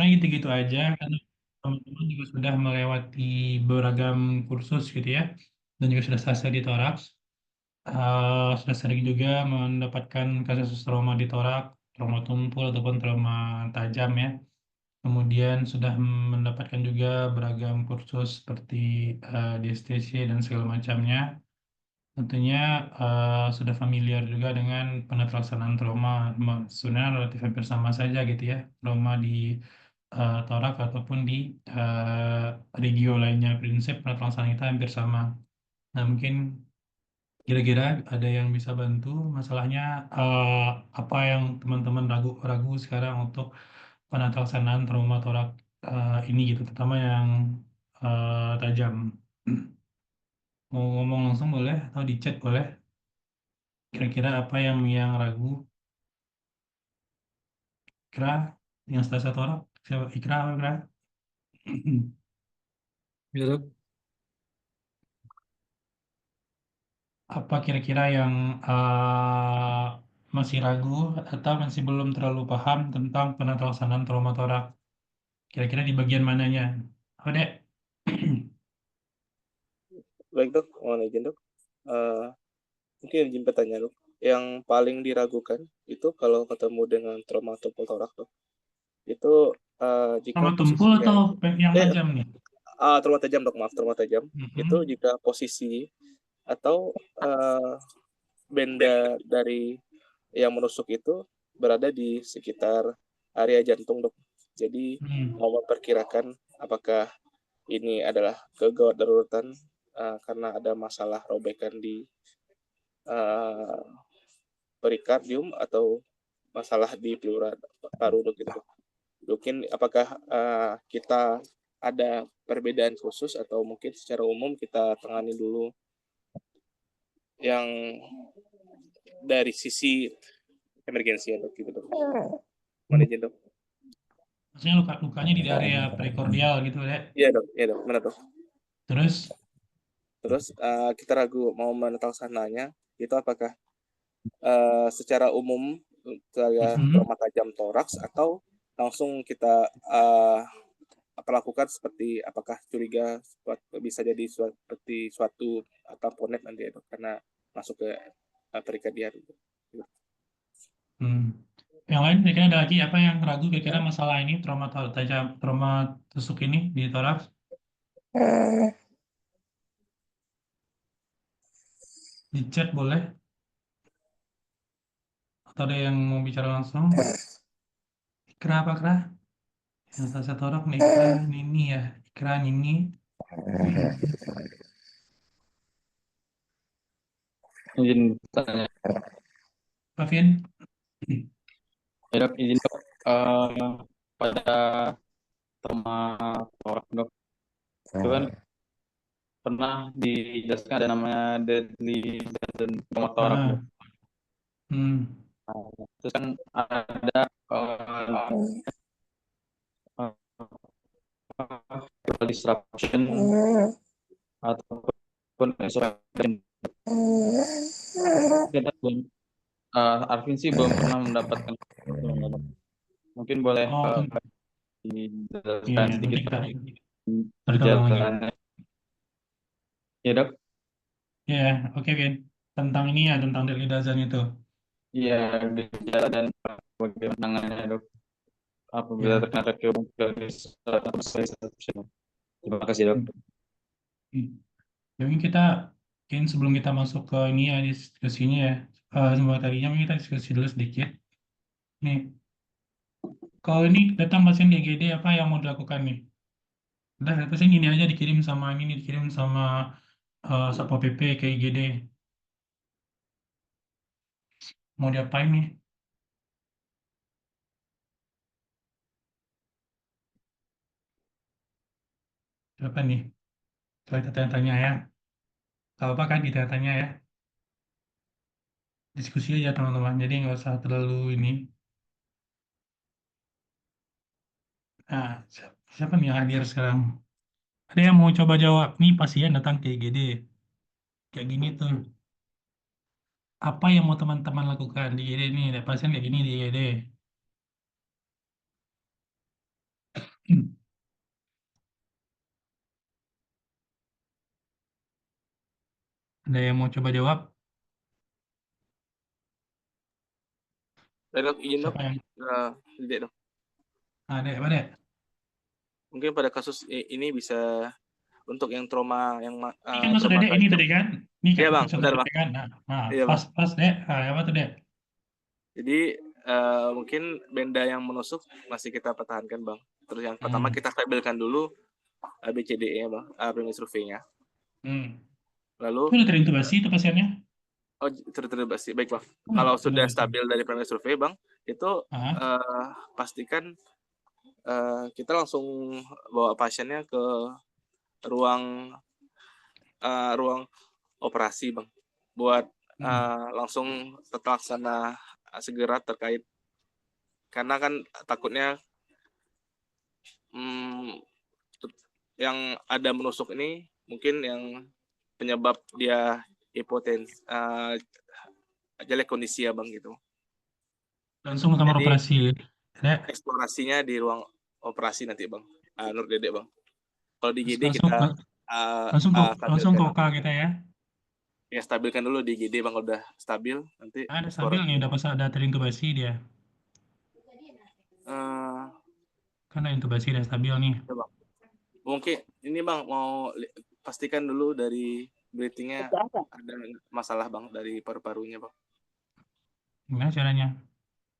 sebenarnya gitu-gitu aja karena teman-teman juga sudah melewati beragam kursus gitu ya, dan juga sudah selesai di toraks. Sudah sering juga mendapatkan kasus trauma di torak, trauma tumpul ataupun trauma tajam ya. Kemudian sudah mendapatkan juga beragam kursus seperti DSTC dan segala macamnya. Tentunya sudah familiar juga dengan penetralsanaan trauma. Sebenarnya relatif hampir sama saja gitu ya. Trauma di torak ataupun di regio lainnya. Prinsip penetralsanaan kita hampir sama. Nah, mungkin kira-kira ada yang bisa bantu masalahnya, eh, apa yang teman-teman ragu-ragu sekarang untuk penetralsanaan trauma torak ini gitu, terutama yang tajam. Mau ngomong langsung boleh atau di chat boleh. Kira-kira apa yang ragu? Ikra, yang setelah satu orang, siapa? Ikra apa Ikra? Ya, Dok. Apa kira-kira yang masih ragu atau masih belum terlalu paham tentang penetralsanaan trauma torak? Kira-kira di bagian mananya? Oh, Dek. Baik dok, mohon izin dok. Eh, Mungkin izin bertanya dok. Yang paling diragukan itu kalau ketemu dengan trauma torak dok. Itu jika Trauma tumpul posisinya atau itu, yang tajam nih? trauma tajam dok, maaf trauma tajam. Itu Mhm. jika posisi atau benda dari yang menusuk itu berada di sekitar area jantung dok. Jadi Hmm. mau memperkirakan apakah ini adalah kegawat daruratan karena ada masalah robekan di uh, perikardium atau masalah di pleura paru dok gitu. Mungkin apakah kita ada perbedaan khusus atau mungkin secara umum kita tangani dulu yang dari sisi emergensi ya dok gitu dok. Mohon izin dok. Maksudnya lukanya di area prekordial gitu, Dek. Iya dok, benar dok. Terus, Terus kita ragu mau menetapkannya itu apakah secara umum saya mhm. trauma tajam toraks atau langsung kita lakukan seperti apakah curiga bisa jadi seperti suatu tamponet nanti ya dok karena masuk ke perikardial. Hmm. Yang lain kira-kira ada lagi apa yang ragu kira-kira masalah ini tajam, trauma tusuk ini di toraks? Di chat boleh? Atau ada yang mau bicara langsung? Ikra apa Ikra? Yang salah satu orang nih, Ikra Nini ya. Ikra Nini. Izin bertanya. Pak Vin? Ya, Dok, izin Dok. Pada trauma torak Dok, itu kan pernah dijelaskan ada namanya deadly dan trauma torak Dok. Ah, hmm. Terus kan ada disruption ataupun extraction. Kita belum, Arvin sih belum pernah mendapatkan itu, Dok. Mungkin boleh Oh, tentu. Iya, dijelaskan ya, nanti sedikit kita ulang lagi. gejalanya. Ya Dok, Iya, oke Vin. Tentang ini ya, tentang Deadly Dozen itu. iya gejala dan bagaimana penanganannya Dok apabila Ya. terkena disruption. Terima kasih Dok. Jadi mungkin sebelum kita masuk ke ini ya, diskusinya ya, semua tadinya mungkin kita diskusi dulu sedikit. Nih, kalau ini datang pasien DGD apa yang mau dilakukan nih? Udah, pasien ini aja dikirim sama ini, dikirim sama Satpol PP ke IGD. Mau diapain nih? Siapa nih? Coba kita tanya-tanya ya. Gak apa kan ditanya-tanya ya. Diskusi aja teman-teman. Jadi nggak usah terlalu ini. Nah, siapa nih yang hadir sekarang? Ada yang mau coba jawab? Nih pasien datang ke IGD. Kayak gini tuh. Apa yang mau teman-teman lakukan di IGD nih? Ada pasien kayak gini di IGD. Ada yang mau coba jawab? Dok, izin dok. Siapa yang? Dek dok. Dek, apa Dek? Mungkin pada kasus ini bisa untuk yang trauma yang Ini kan maksudnya Dek, ini traumatized. tadi kan? Ini Iya bang, contoh benar Dek bang. kan? Iya bang. Pas Dek. Apa tuh Dek? Jadi mungkin benda yang menusuk masih kita pertahankan bang. Terus yang pertama kita stabilkan dulu ABCDE bang, primary survey-nya. Lalu Itu udah terintubasi itu pasiennya? oh terintubasi, baik bang. Kalau sudah stabil dari primary survey bang, itu pastikan kita langsung bawa pasiennya ke ruang operasi bang, buat langsung terlaksana segera terkait, karena kan takutnya yang ada menusuk ini mungkin yang penyebab dia hipotensi, jelek kondisi ya bang gitu. Langsung ke kamar operasi. Dek. Eksplorasinya di ruang operasi nanti bang, menurut Dedek bang. Kalau di GD Langsung kita langsung ke OK kita ya. Ya stabilkan dulu di GD bang, udah stabil nanti. Ada stabil nih, udah pas ada terintubasi dia. Karena intubasi udah stabil nih. Ya bang. Mungkin ini bang mau pastikan dulu dari breathing-nya ada masalah bang dari paru-parunya bang. Gimana caranya?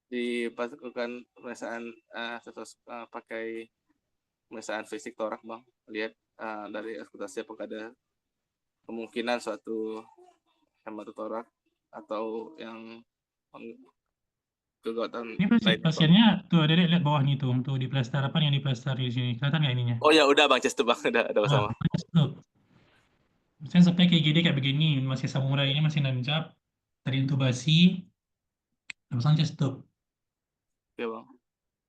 Dilakukan pemeriksaan pakai pemeriksaan fisik torak bang, lihat dari auskultasi apakah ada kemungkinan suatu hematotorak atau yang kegawatan ini pasiennya tuh Dedek lihat bawah nih tuh di plester apa yang di plester di sini, kelihatan nggak ininya? Oh ya udah bang, chest bang, udah sama. Saya sampai kayak gini kayak begini, masih samurai ini masih nancap, terintubasi, pasang chest tube. Oke bang.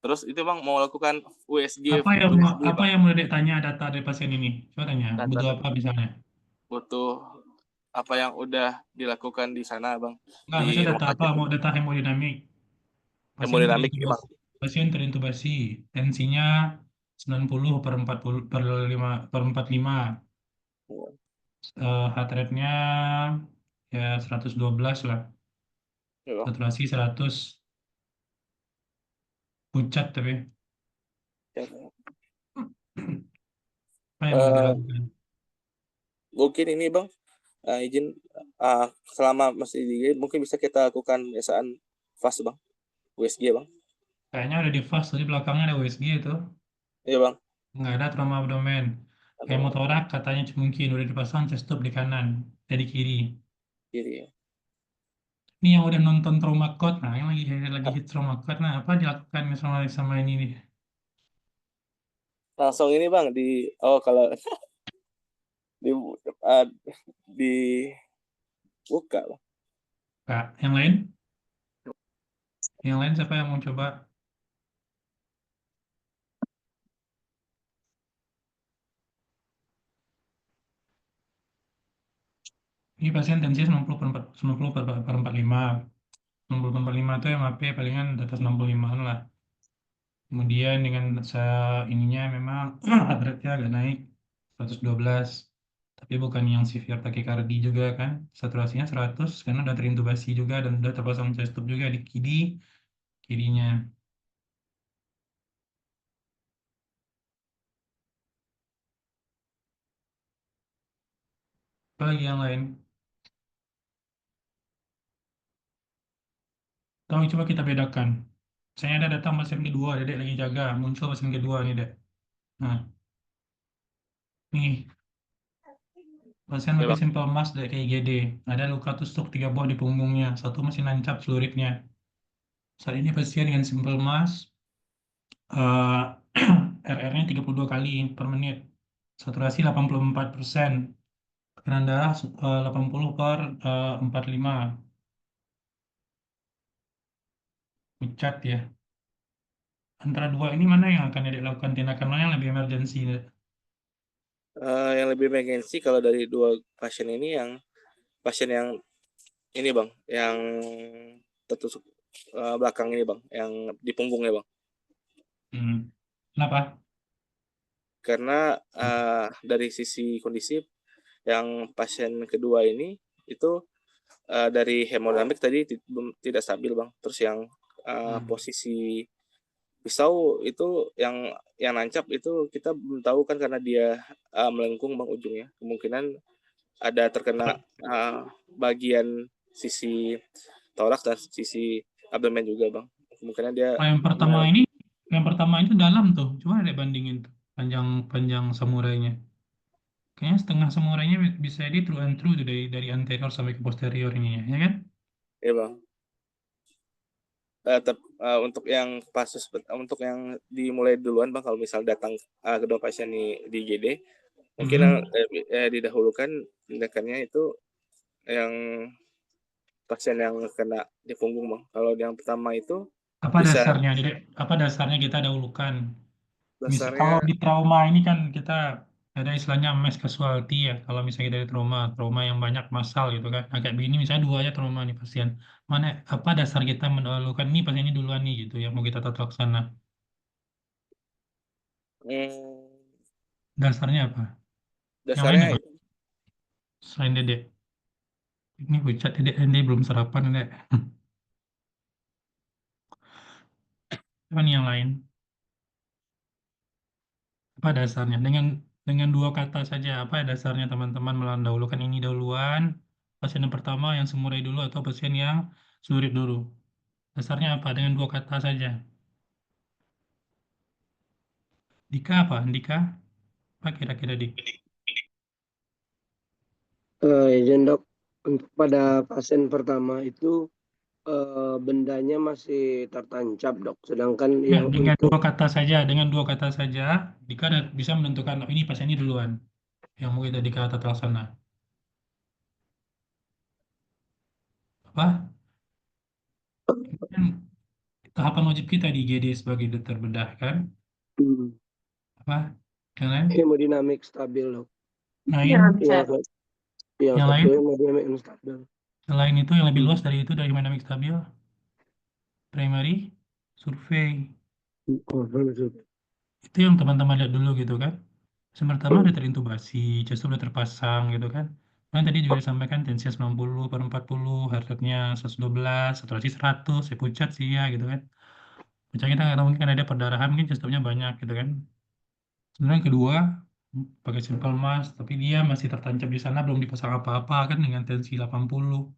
Terus itu bang mau lakukan USG. Apa yang mau Dedek tanya data dari pasien ini? Coba tanya, butuh apa misalnya? Butuh apa yang udah dilakukan di sana bang? Nggak, misalnya data apa? Mau data hemodinamik. Pasien terintubasi, tensinya 90/45. Heart rate-nya ya 112 lah. Saturasi 100. Pucat tapi. Apa yang mau dilakukan? Mungkin ini bang, izin selama masih di mungkin bisa kita lakukan pemeriksaan fast bang, USG bang. Kayaknya udah di fast, tadi belakangnya ada USG itu. Iya bang. Nggak ada trauma abdomen. Hemotorak katanya mungkin udah dipasang chest tube di kanan, dari kiri. Kiri. Ini yang udah nonton Trauma Code, nah yang lagi hit Trauma Code, nah apa dilakukan sama ini nih? Langsung ini bang kalau dibuka bang. Kak, yang lain? Yang lain siapa yang mau coba? Ini pasien tensi 90/45. 90/45 itu MAP palingan di atas 65-an lah. Kemudian dengan ininya memang heart rate-nya agak naik 112. Tapi bukan yang severe tachycardia juga kan. Saturasinya 100 karena udah terintubasi juga dan udah terpasang chest tube juga di kirinya. Apa lagi yang lain? Tahu coba kita bedakan. Saya ada datang pasien kedua, Dedek lagi jaga, muncul pasien kedua nih, Dek. Nah, nih, pasien pakai simple mask dari IGD. Ada luka tusuk 3 buah di punggungnya, satu masih nancap celuritnya. Saat ini pasien dengan simple mask, RR-nya 32 kali per menit, saturasi 84%, tekanan darah 80/45, pucat ya. Antara dua ini mana yang akan dilakukan tindakan mana yang lebih emergensi? Yang lebih emergensi kalau dari dua pasien ini, yang pasien yang ini bang, yang tertusuk belakang ini bang, yang di punggungnya bang. Kenapa? karena dari sisi kondisi yang pasien kedua ini itu dari hemodinamik tadi tidak stabil Bang. Terus yang posisi pisau itu yang nancap itu kita belum tahu kan karena dia melengkung Bang ujungnya. Kemungkinan ada terkena bagian sisi toraks dan sisi abdomen juga Bang. Kemungkinan dia yang pertama itu dalam tuh. Coba ada bandingin tuh panjang samurainya. Kayaknya setengah samurainya bisa di true and true tuh dari anterior sampai ke posterior ini ya kan? Iya Bang. Untuk yang untuk yang dimulai duluan Bang, kalau misal datang kedua pasien di IGD, mungkin didahulukan tindakannya itu yang pasien yang kena di punggung Bang. Kalau yang pertama itu apa dasarnya? Jadi apa dasarnya kita dahulukan? dasarnya kalau di trauma ini kan kita ada istilahnya mass casualty ya. Kalau misalnya dari trauma yang banyak massal gitu kan. Agak begini misalnya 2 aja trauma nih pasien. Mana apa dasar kita mendahulukan ini pasien ini duluan nih gitu yang mau kita tata laksana. Dasarnya apa? Dasarnya Yang lain apa? Selain Dedek. Ini Wicat Dedek belum sarapan Dedek. Apa nih yang lain? Apa dasarnya? Dengan 2 kata saja, apa dasarnya teman-teman mendahulukan ini duluan, pasien yang pertama yang semurai dulu atau pasien yang surit dulu? Dasarnya apa? Dengan 2 kata saja. Dika apa? Dika? Apa kira-kira Dik? Izin dok, untuk pada pasien pertama itu bendanya masih tertancap dok, sedangkan Ya, yang dengan untuk 2 kata saja, Dika bisa menentukan oh, ini pasien ini duluan yang mau kita Dika tata laksana. Apa? Ini kan tahapan wajib kita di IGD sebagai dokter bedah kan? Apa? Yang lain? hemodinamik stabil dok. Lain? Yang Yang satu lain? hemodinamik stabil. Selain itu yang lebih luas dari itu dari hemodinamik stabil, primary survei. Itu yang teman-teman lihat dulu gitu kan. Pertama udah terintubasi, chest udah terpasang gitu kan. Kan tadi juga disampaikan tensi 90/40, heart rate-nya 112, saturasi 100, ya pucat sih ya gitu kan. Pucat kita nggak tahu mungkin kan ada perdarahan, mungkin chest nya banyak gitu kan. Sebenarnya yang kedua pakai simple mass, tapi dia masih tertancap di sana belum dipasang apa-apa kan dengan tensi 80.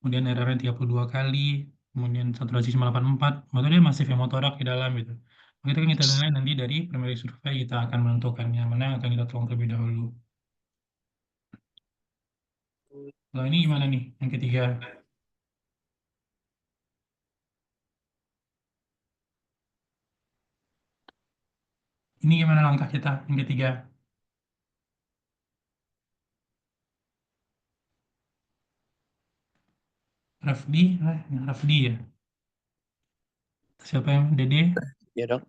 Kemudian RR-nya 32 kali, kemudian saturasi cuma 84, maksudnya dia masih hemotorak di dalam gitu. Itu kan kita nilai nanti dari primary survei kita akan menentukan yang mana yang akan kita tolong terlebih dahulu. Kalau ini gimana nih yang ketiga? Ini gimana langkah kita yang ketiga? Rafdi ya? Siapa yang Dede? Ya dok.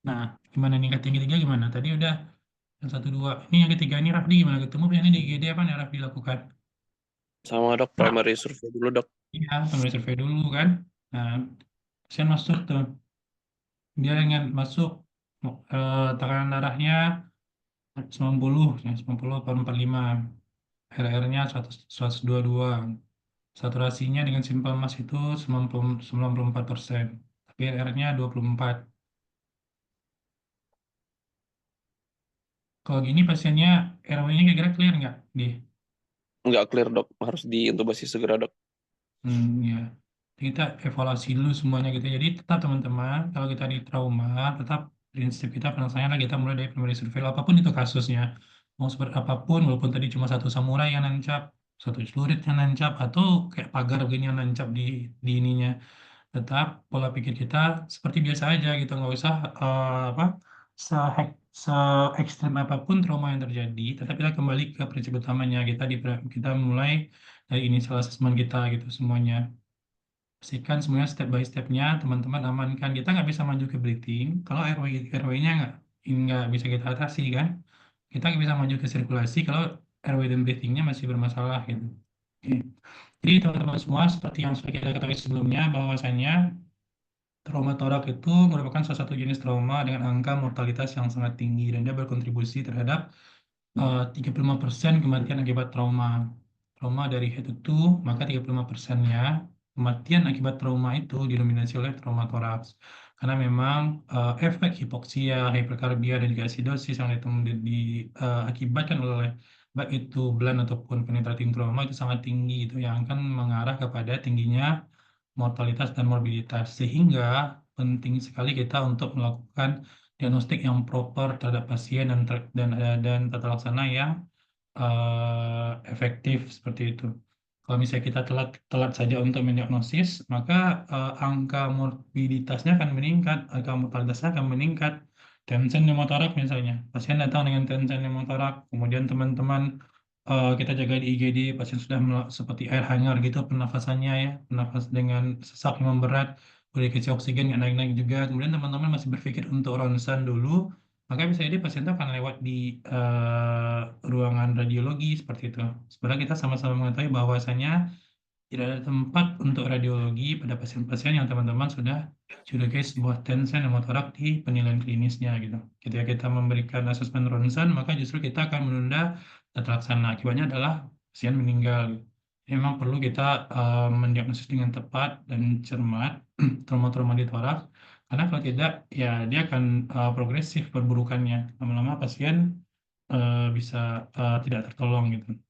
Nah, gimana nih yang ketiga gimana? Tadi udah yang 1, 2. Ini yang ketiga ini Rafdi gimana? Ketemu ini di IGD apa nih Rafdi lakukan? Sama dok, primary survey dulu dok. Iya, primary survey dulu kan. Nah, pasien masuk tuh. Dia dengan masuk tekanan darahnya 90, ya, 90/45. RR-nya 122. Saturasinya dengan simple mass itu 94%. Tapi RR-nya 24. Kalau gini pasiennya RW-nya kira-kira clear nggak? Nggak clear dok, harus diintubasi segera dok. Ya. Kita evaluasi dulu semuanya gitu. Jadi tetap teman-teman, kalau kita di trauma, tetap prinsip kita penyelesaiannya kita mulai dari primary surveil apapun itu kasusnya. Mau seperti apapun, walaupun tadi cuma 1 samurai yang nancap, 1 celurit yang nancap, atau kayak pagar begini yang nancap di ininya. Tetap pola pikir kita seperti biasa aja gitu, nggak usah apa se ekstrim apapun trauma yang terjadi, tetap kita kembali ke prinsip utamanya kita mulai dari initial assessment kita gitu semuanya. Pastikan semuanya step by stepnya teman-teman amankan. Kita nggak bisa maju ke breathing kalau RW-nya nggak bisa kita atasi kan. Kita nggak bisa maju ke sirkulasi kalau RW dan breathingnya masih bermasalah gitu. Oke. Jadi teman-teman semua seperti yang sudah kita ketahui sebelumnya bahwasanya trauma torak itu merupakan salah satu jenis trauma dengan angka mortalitas yang sangat tinggi dan dia berkontribusi terhadap 35% kematian akibat trauma. Trauma dari head to toe, maka 35%-nya kematian akibat trauma itu didominasi oleh trauma toraks. Karena memang efek hipoksia, hiperkarbia, dan juga asidosis yang diakibatkan oleh baik itu blunt ataupun penetrating trauma itu sangat tinggi, itu yang akan mengarah kepada tingginya mortalitas dan morbiditas. Sehingga penting sekali kita untuk melakukan diagnostik yang proper terhadap pasien dan tata laksana yang efektif seperti itu. Kalau misalnya kita telat saja untuk mendiagnosis, maka angka morbiditasnya akan meningkat, angka mortalitasnya akan meningkat. Tensen pneumotorak misalnya, pasien datang dengan tensen pneumotorak, kemudian teman-teman kita jaga di IGD, pasien sudah seperti air hangat gitu pernafasannya ya, nafas dengan sesak yang memberat, udah dikasih oksigen nggak naik-naik juga, kemudian teman-teman masih berpikir untuk ronsen dulu, maka bisa jadi pasien itu akan lewat di ruangan radiologi seperti itu. Sebenarnya kita sama-sama mengetahui bahwasanya tidak ada tempat untuk radiologi pada pasien-pasien yang teman-teman sudah curigai sebuah tensen pneumotorak di penilaian klinisnya gitu. Ketika kita memberikan asesmen ronsen, maka justru kita akan menunda tata laksana. Akibatnya adalah pasien meninggal. Memang perlu kita mendiagnosis dengan tepat dan cermat trauma-trauma di toraks, karena kalau tidak, ya dia akan progresif perburukannya. Lama-lama pasien bisa tidak tertolong gitu.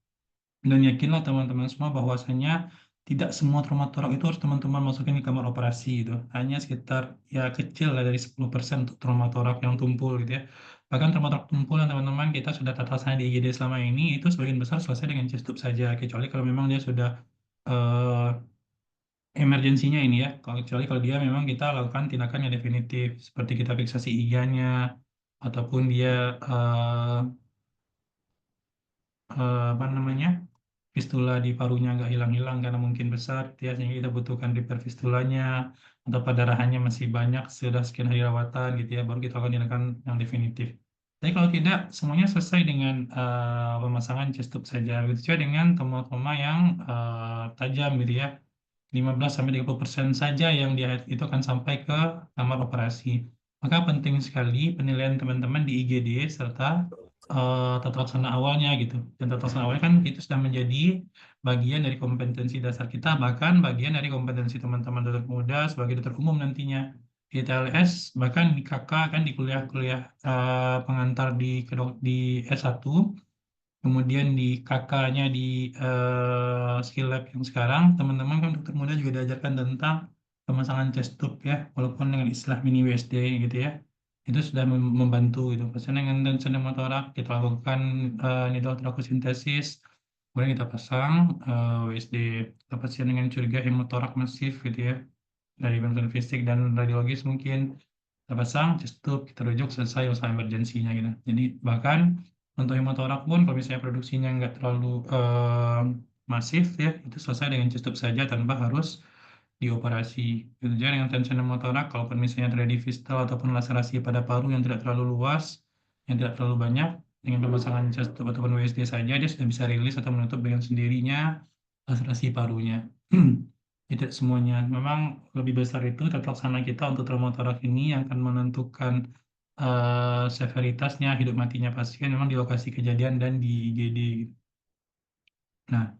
Dan yakinlah teman-teman semua bahwasanya tidak semua trauma toraks itu harus teman-teman masukin di kamar operasi gitu. Hanya sekitar ya kecil lah dari 10% untuk trauma toraks yang tumpul gitu ya. Bahkan trauma toraks tumpul yang teman-teman kita sudah tata laksana di IGD selama ini itu sebagian besar selesai dengan chest tube saja, kecuali kalau memang dia sudah eh, emergensinya ini ya. Kecuali kalau dia memang kita lakukan tindakan yang definitif seperti kita fiksasi iganya ataupun dia apa namanya, fistula di parunya nggak hilang-hilang karena mungkin besar gitu ya, sehingga kita butuhkan repair fistulanya, atau pendarahannya masih banyak sudah sekian hari rawatan gitu ya, baru kita lakukan tindakan yang definitif. Tapi kalau tidak, semuanya selesai dengan pemasangan chest tube saja. Begitu juga dengan trauma-trauma yang tajam gitu ya. 15-30% saja yang dia itu akan sampai ke kamar operasi. Maka penting sekali penilaian teman-teman di IGD serta tata laksana awalnya gitu. Dan tata laksana awalnya kan itu sudah menjadi bagian dari kompetensi dasar kita, bahkan bagian dari kompetensi teman-teman dokter muda sebagai dokter umum nantinya. Di TLS, bahkan di KK kan di kuliah-kuliah pengantar di S1, kemudian di KK-nya di skill lab yang sekarang, teman-teman kan dokter muda juga diajarkan tentang pemasangan chest tube ya, walaupun dengan istilah mini WSD gitu ya. Itu sudah membantu gitu. Pasien dengan tensen pneumotorak, kita lakukan needle trakosintesis, kemudian kita pasang WSD. Pasien dengan curiga hemotorak masif gitu ya, dari bantuan fisik dan radiologis mungkin kita pasang chest tube, kita rujuk, selesai usaha emergensinya gitu. Jadi bahkan untuk hemotorak pun kalau misalnya produksinya nggak terlalu masif ya, itu selesai dengan chest tube saja tanpa harus dioperasi. Gitu aja dengan tension hemotorak, kalaupun misalnya terjadi fistal ataupun laserasi pada paru yang tidak terlalu luas, yang tidak terlalu banyak, dengan pemasangan chest tube ataupun WSD saja dia sudah bisa rilis atau menutup dengan sendirinya laserasi parunya. Tidak semuanya. Memang lebih besar itu tata laksana kita untuk trauma toraks ini yang akan menentukan severitasnya, hidup matinya pasien memang di lokasi kejadian dan di IGD. Nah,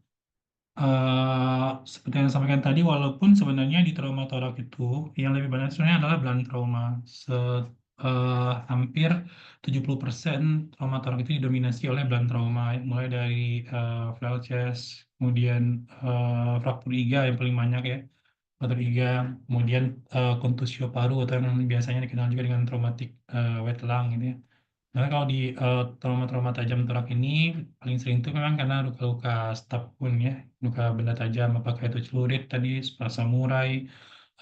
seperti yang saya sampaikan tadi, walaupun sebenarnya di trauma toraks itu yang lebih banyak sebenarnya adalah blunt trauma. Hampir 70% trauma toraks itu didominasi oleh blunt trauma, mulai dari flail chest, kemudian fraktur iga yang paling banyak ya, fraktur iga, kemudian kontusio paru atau yang biasanya dikenal juga dengan traumatic wet lung gitu ya. Nah, kalau di trauma-trauma tajam torak ini paling sering itu memang karena luka-luka stab wound ya, luka benda tajam, apakah itu celurit tadi, samurai,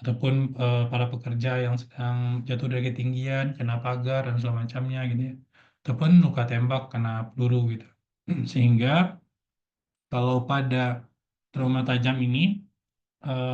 ataupun para pekerja yang sedang jatuh dari ketinggian, kena pagar dan segala macamnya gitu ya, ataupun luka tembak kena peluru gitu. Sehingga kalau pada trauma tajam ini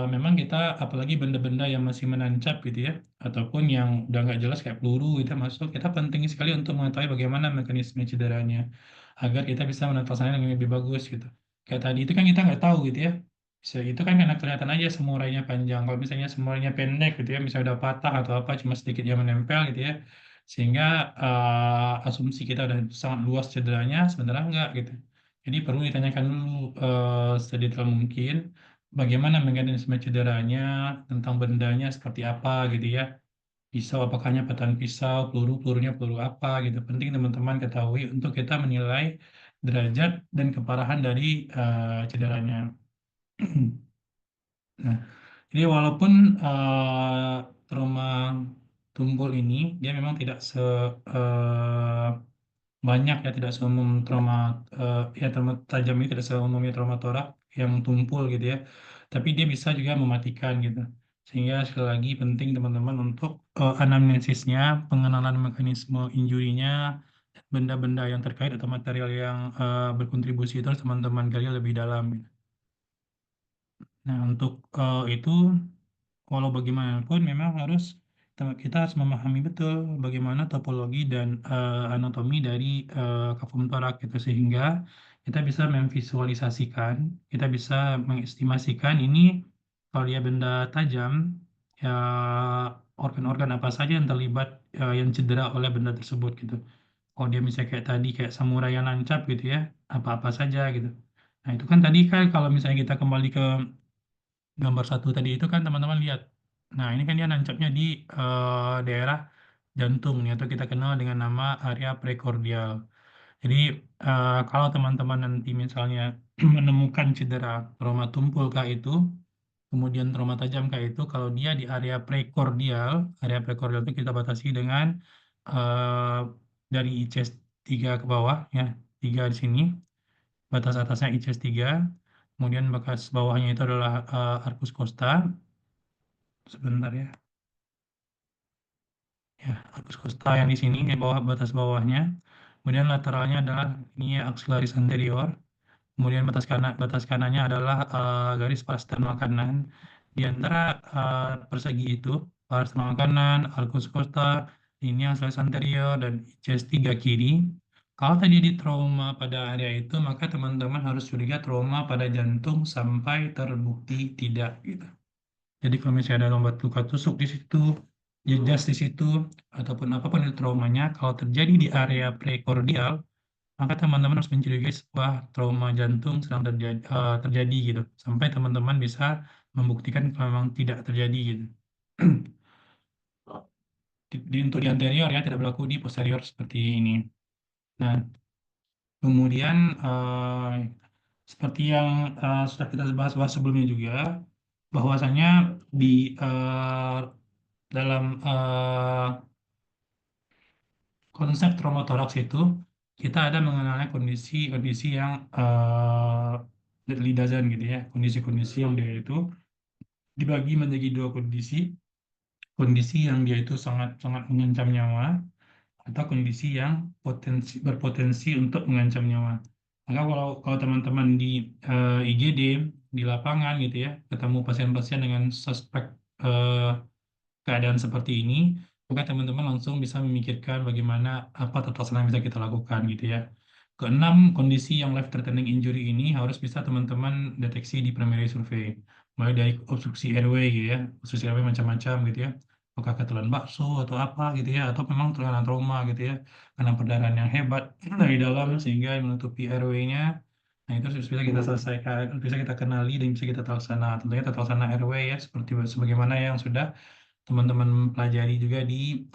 memang kita apalagi benda-benda yang masih menancap gitu ya, ataupun yang udah nggak jelas kayak peluru itu masuk, kita penting sekali untuk mengetahui bagaimana mekanisme cederanya agar kita bisa menatasannya dengan lebih bagus gitu. Kayak tadi itu kan kita nggak tahu gitu ya, Itu kan karena kelihatan aja semurainya panjang. Kalau misalnya semurainya pendek gitu ya, misalnya udah patah atau apa, cuma sedikit yang menempel gitu ya, sehingga asumsi kita udah sangat luas cederanya, sebenarnya enggak gitu. Jadi perlu ditanyakan dulu sedetail mungkin bagaimana mekanisme cederanya, tentang bendanya seperti apa gitu ya. Pisau apakahnya patahan pisau, pelurunya peluru apa gitu. Penting teman-teman ketahui untuk kita menilai derajat dan keparahan dari cederanya. Nah, jadi walaupun trauma tumpul ini dia memang tidak banyak ya, tidak seumum trauma ya trauma tajam ini tidak seumumnya trauma torak yang tumpul gitu ya. Tapi dia bisa juga mematikan gitu. Sehingga sekali lagi penting teman-teman untuk anamnesisnya, pengenalan mekanisme injurinya, benda-benda yang terkait atau material yang berkontribusi itu harus teman-teman gali lebih dalam. Nah, untuk itu walau bagaimanapun memang harus kita harus memahami betul bagaimana topologi dan anatomi dari kafum torak gitu sehingga kita bisa memvisualisasikan, kita bisa mengestimasikan ini kalau dia benda tajam ya organ-organ apa saja yang terlibat yang cedera oleh benda tersebut gitu. Kalau dia misalnya kayak tadi kayak samurai yang nancap gitu ya, apa-apa saja gitu. Nah, itu kan tadi kan kalau misalnya kita kembali ke gambar satu tadi itu kan teman-teman lihat. Nah, ini kan dia nancapnya di daerah jantung nih atau kita kenal dengan nama area prekordial. Jadi kalau teman-teman nanti misalnya menemukan cedera trauma tumpul kah itu, kemudian trauma tajam kah itu, kalau dia di area prekordial itu kita batasi dengan eh, dari ICS 3 ke bawah ya, 3 di sini, batas atasnya ICS 3, kemudian batas bawahnya itu adalah arcus costa. Sebentar ya. Ya, arcus costa yang di sini di bawah batas bawahnya. Kemudian lateralnya adalah ini ya, axillaris anterior. Kemudian batas kanannya adalah garis parasternal kanan. Di antara persegi itu, parasternal kanan, arcus costa, ini axillaris anterior dan ICS 3 kiri. Kalau tadi di trauma pada area itu, maka teman-teman harus curiga trauma pada jantung sampai terbukti tidak gitu. Jadi kalau misalnya ada lomba luka tusuk di situ, jejas di situ, ataupun apapun itu traumanya, kalau terjadi di area prekordial, maka teman-teman harus mencurigai sebuah trauma jantung sedang terjadi gitu. Sampai teman-teman bisa membuktikan kalau memang tidak terjadi gitu. Untuk di anterior ya, tidak berlaku di posterior seperti ini. Nah, kemudian seperti yang sudah kita bahas sebelumnya juga, bahwasanya di dalam konsep traumatoraks itu kita ada mengenalnya kondisi-kondisi yang deadly dozen gitu ya, kondisi-kondisi yang dia itu dibagi menjadi dua kondisi yang dia itu sangat sangat mengancam nyawa atau kondisi yang berpotensi untuk mengancam nyawa. Maka kalau teman-teman di IGD di lapangan gitu ya, ketemu pasien-pasien dengan suspek eh, keadaan seperti ini, maka teman-teman langsung bisa memikirkan bagaimana apa tata laksana yang bisa kita lakukan gitu ya. Keenam, kondisi yang life threatening injury ini harus bisa teman-teman deteksi di primary survey. Mulai dari obstruksi airway gitu ya, obstruksi airway macam-macam gitu ya. Apakah ketelan bakso atau apa gitu ya, atau memang karena trauma gitu ya, karena perdarahan yang hebat dari dalam sehingga menutupi airway-nya. Nah, itu harus bisa kita selesaikan, bisa kita kenali dan bisa kita laksana. Tentunya tata laksana airway ya, seperti sebagaimana yang sudah teman-teman pelajari juga di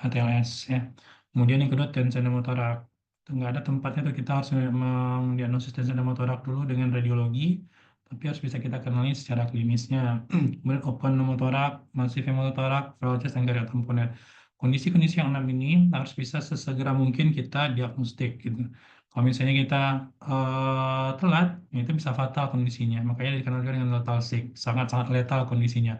ATLS ya. Kemudian yang kedua tensi pneumotorak. Nggak ada tempatnya tuh kita harus mendiagnosis tensi pneumotorak dulu dengan radiologi, tapi harus bisa kita kenali secara klinisnya. Kemudian open pneumotorak, masif pneumotorak, pleural chest, dan gagal tamponer. Kondisi-kondisi yang enam ini harus bisa sesegera mungkin kita diagnostik gitu. Kalau misalnya kita telat, itu bisa fatal kondisinya. Makanya dikenal juga dengan lethal sick, sangat-sangat letal kondisinya.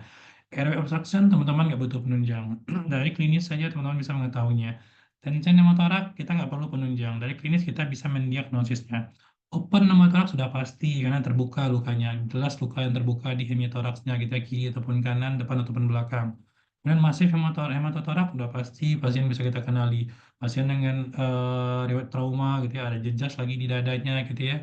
Airway obstruction teman-teman nggak butuh penunjang. Dari klinis saja teman-teman bisa mengetahuinya. Tension pneumotorak kita nggak perlu penunjang. Dari klinis kita bisa mendiagnosisnya. Open pneumotorak sudah pasti karena terbuka lukanya. Jelas luka yang terbuka di hemitoraksnya kita kiri ataupun kanan, depan ataupun belakang. Kemudian masif hematotorak sudah pasti pasien bisa kita kenali. Pasien dengan riwayat trauma gitu ya, ada jejas lagi di dadanya gitu ya.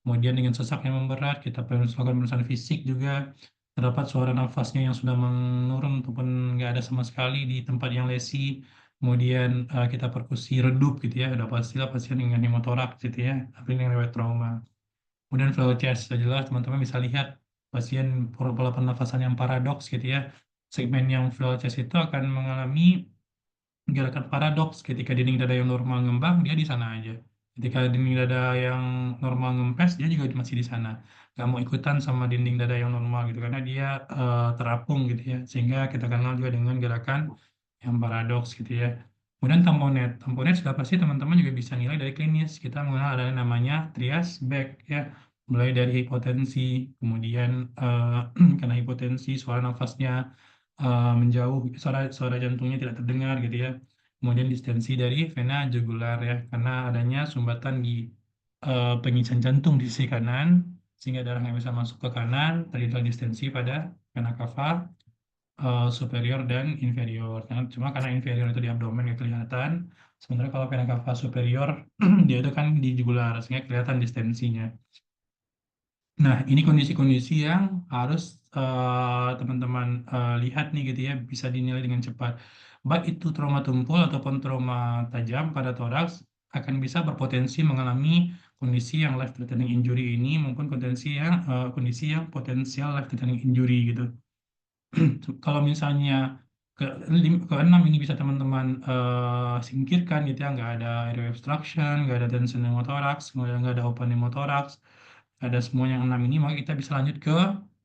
Kemudian dengan sesak yang memberat, kita lakukan pemeriksaan fisik juga. Terdapat suara nafasnya yang sudah menurun ataupun nggak ada sama sekali di tempat yang lesi. Kemudian kita perkusi redup gitu ya, udah pastilah pasien dengan hemotoraks gitu ya, tapi dengan riwayat trauma. Kemudian flow chest, sudah jelas teman-teman bisa lihat pasien pola pernafasan yang paradoks gitu ya. Segmen yang flow chest itu akan mengalami gerakan paradoks. Ketika dinding dada yang normal ngembang, dia di sana aja. Ketika dinding dada yang normal ngempes, dia juga masih di sana. Gak mau ikutan sama dinding dada yang normal gitu, karena dia terapung gitu ya. Sehingga kita kenal juga dengan gerakan yang paradoks gitu ya. Kemudian tamponet. Tamponet sudah pasti teman-teman juga bisa nilai dari klinis. Kita mengenal ada yang namanya trias back ya. Mulai dari hipotensi, kemudian karena hipotensi suara nafasnya menjauh, suara jantungnya tidak terdengar gitu ya. Kemudian distensi dari vena jugular ya, karena adanya sumbatan di pengisahan jantung di sisi kanan, sehingga darah yang bisa masuk ke kanan, terjadi distensi pada vena cava superior dan inferior. Nah, cuma karena inferior itu di abdomen nggak kelihatan, sementara kalau vena cava superior dia itu kan di jugular, sehingga kelihatan distensinya. Nah, ini kondisi-kondisi yang harus teman-teman lihat nih gitu ya, bisa dinilai dengan cepat. Baik itu trauma tumpul ataupun trauma tajam pada toraks akan bisa berpotensi mengalami kondisi yang life threatening injury ini maupun kondisi yang potensial life threatening injury gitu. Kalau misalnya ke, ke 6 ini bisa teman-teman singkirkan gitu ya, nggak ada airway obstruction, nggak ada tension pneumothorax, kemudian nggak ada open pneumothorax, ada semua yang 6 ini, maka kita bisa lanjut ke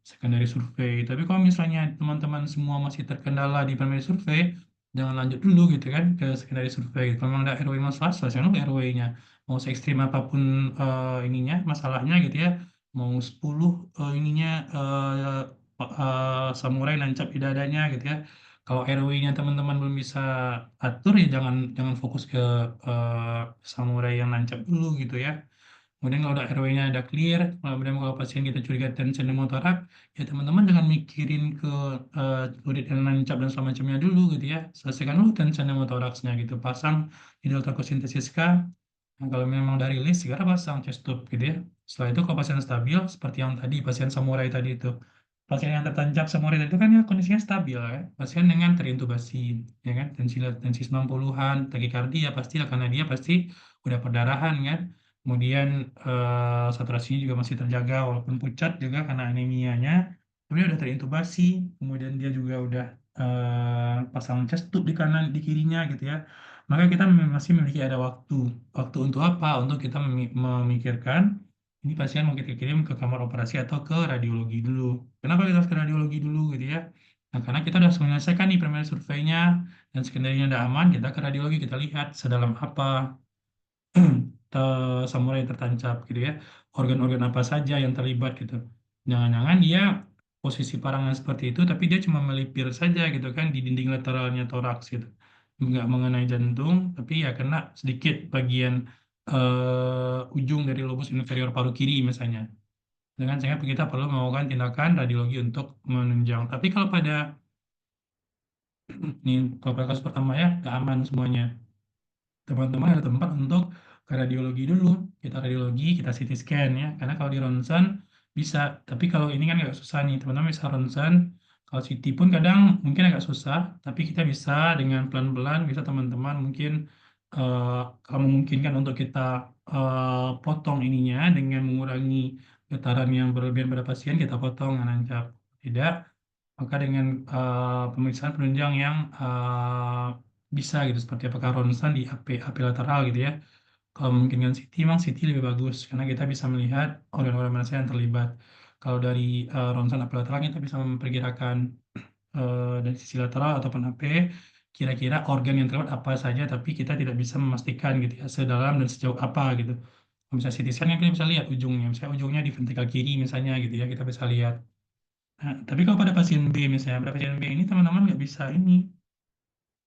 secondary survey. Tapi kalau misalnya teman-teman semua masih terkendala di primary survey, jangan lanjut dulu gitu kan ke secondary survey. Kalau memang ada airway masalah, selesaikan dulu airway-nya. Mau se ekstrim apapun ininya, masalahnya gitu ya, mau 10 ininya samurai nancap di dadanya gitu ya. Kalau airway-nya teman-teman belum bisa atur ya jangan jangan fokus ke samurai yang nancap dulu gitu ya. Kemudian kalau udah RW-nya ada clear, kemudian kalau pasien kita curiga tension pneumotorak, ya teman-teman jangan mikirin ke fluid yang nancap dan semacamnya dulu gitu ya. Selesaikan dulu tension pneumotoraksnya gitu. Pasang hidrol ultrakosintesis K. Nah, kalau memang dari list, segera pasang chest tube gitu ya. Setelah itu kalau pasien stabil, seperti yang tadi, pasien samurai tadi itu. Pasien yang tertancap samurai tadi itu kan ya kondisinya stabil ya. Pasien dengan terintubasi, ya kan, tensi 90-an, takikardia pasti karena dia pasti udah perdarahan kan. Kemudian saturasinya juga masih terjaga walaupun pucat juga karena anemianya. Kemudian udah terintubasi, kemudian dia juga udah pasang chest tube di kanan, di kirinya gitu ya. Maka kita masih memiliki ada waktu. Waktu untuk apa? Untuk kita memikirkan ini pasien mau kita kirim ke kamar operasi atau ke radiologi dulu. Kenapa kita harus ke radiologi dulu gitu ya? Nah, karena kita sudah menyelesaikan nih primary survei-nya dan sekendarnya udah aman, kita ke radiologi kita lihat sedalam apa samurai yang tertancap gitu ya. Organ-organ apa saja yang terlibat gitu. Jangan-jangan dia posisi parangan seperti itu, tapi dia cuma melipir saja gitu kan di dinding lateralnya toraks gitu. Nggak mengenai jantung, tapi ya kena sedikit bagian ujung dari lobus inferior paru kiri misalnya. Dengan sehingga kita perlu melakukan tindakan radiologi untuk menunjang. Tapi kalau pada nih kalau pada kasus pertama ya nggak aman semuanya. Teman-teman ada tempat untuk ke radiologi dulu. Kita radiologi, kita CT scan ya. Karena kalau di ronsen bisa, tapi kalau ini kan agak susah nih. Teman-teman bisa ronsen, kalau CT pun kadang mungkin agak susah, tapi kita bisa dengan pelan-pelan, bisa teman-teman mungkin kalau memungkinkan untuk kita potong ininya dengan mengurangi getaran yang berlebihan pada pasien, kita potong nancap. Tidak, maka dengan pemeriksaan penunjang yang bisa gitu seperti apakah ronsen di AP lateral gitu ya. Kalau memungkinkan CT, memang CT lebih bagus karena kita bisa melihat organ-organ mana saja yang terlibat. Kalau dari ronsen AP lateral kita bisa memperkirakan dari sisi lateral ataupun AP kira-kira organ yang terlibat apa saja, tapi kita tidak bisa memastikan gitu ya sedalam dan sejauh apa gitu. Misalnya CT scan kan kita bisa lihat ujungnya, misalnya ujungnya di ventrikel kiri misalnya gitu ya, kita bisa lihat. Nah, tapi kalau pada pasien B misalnya, pada pasien B ini teman-teman nggak bisa ini.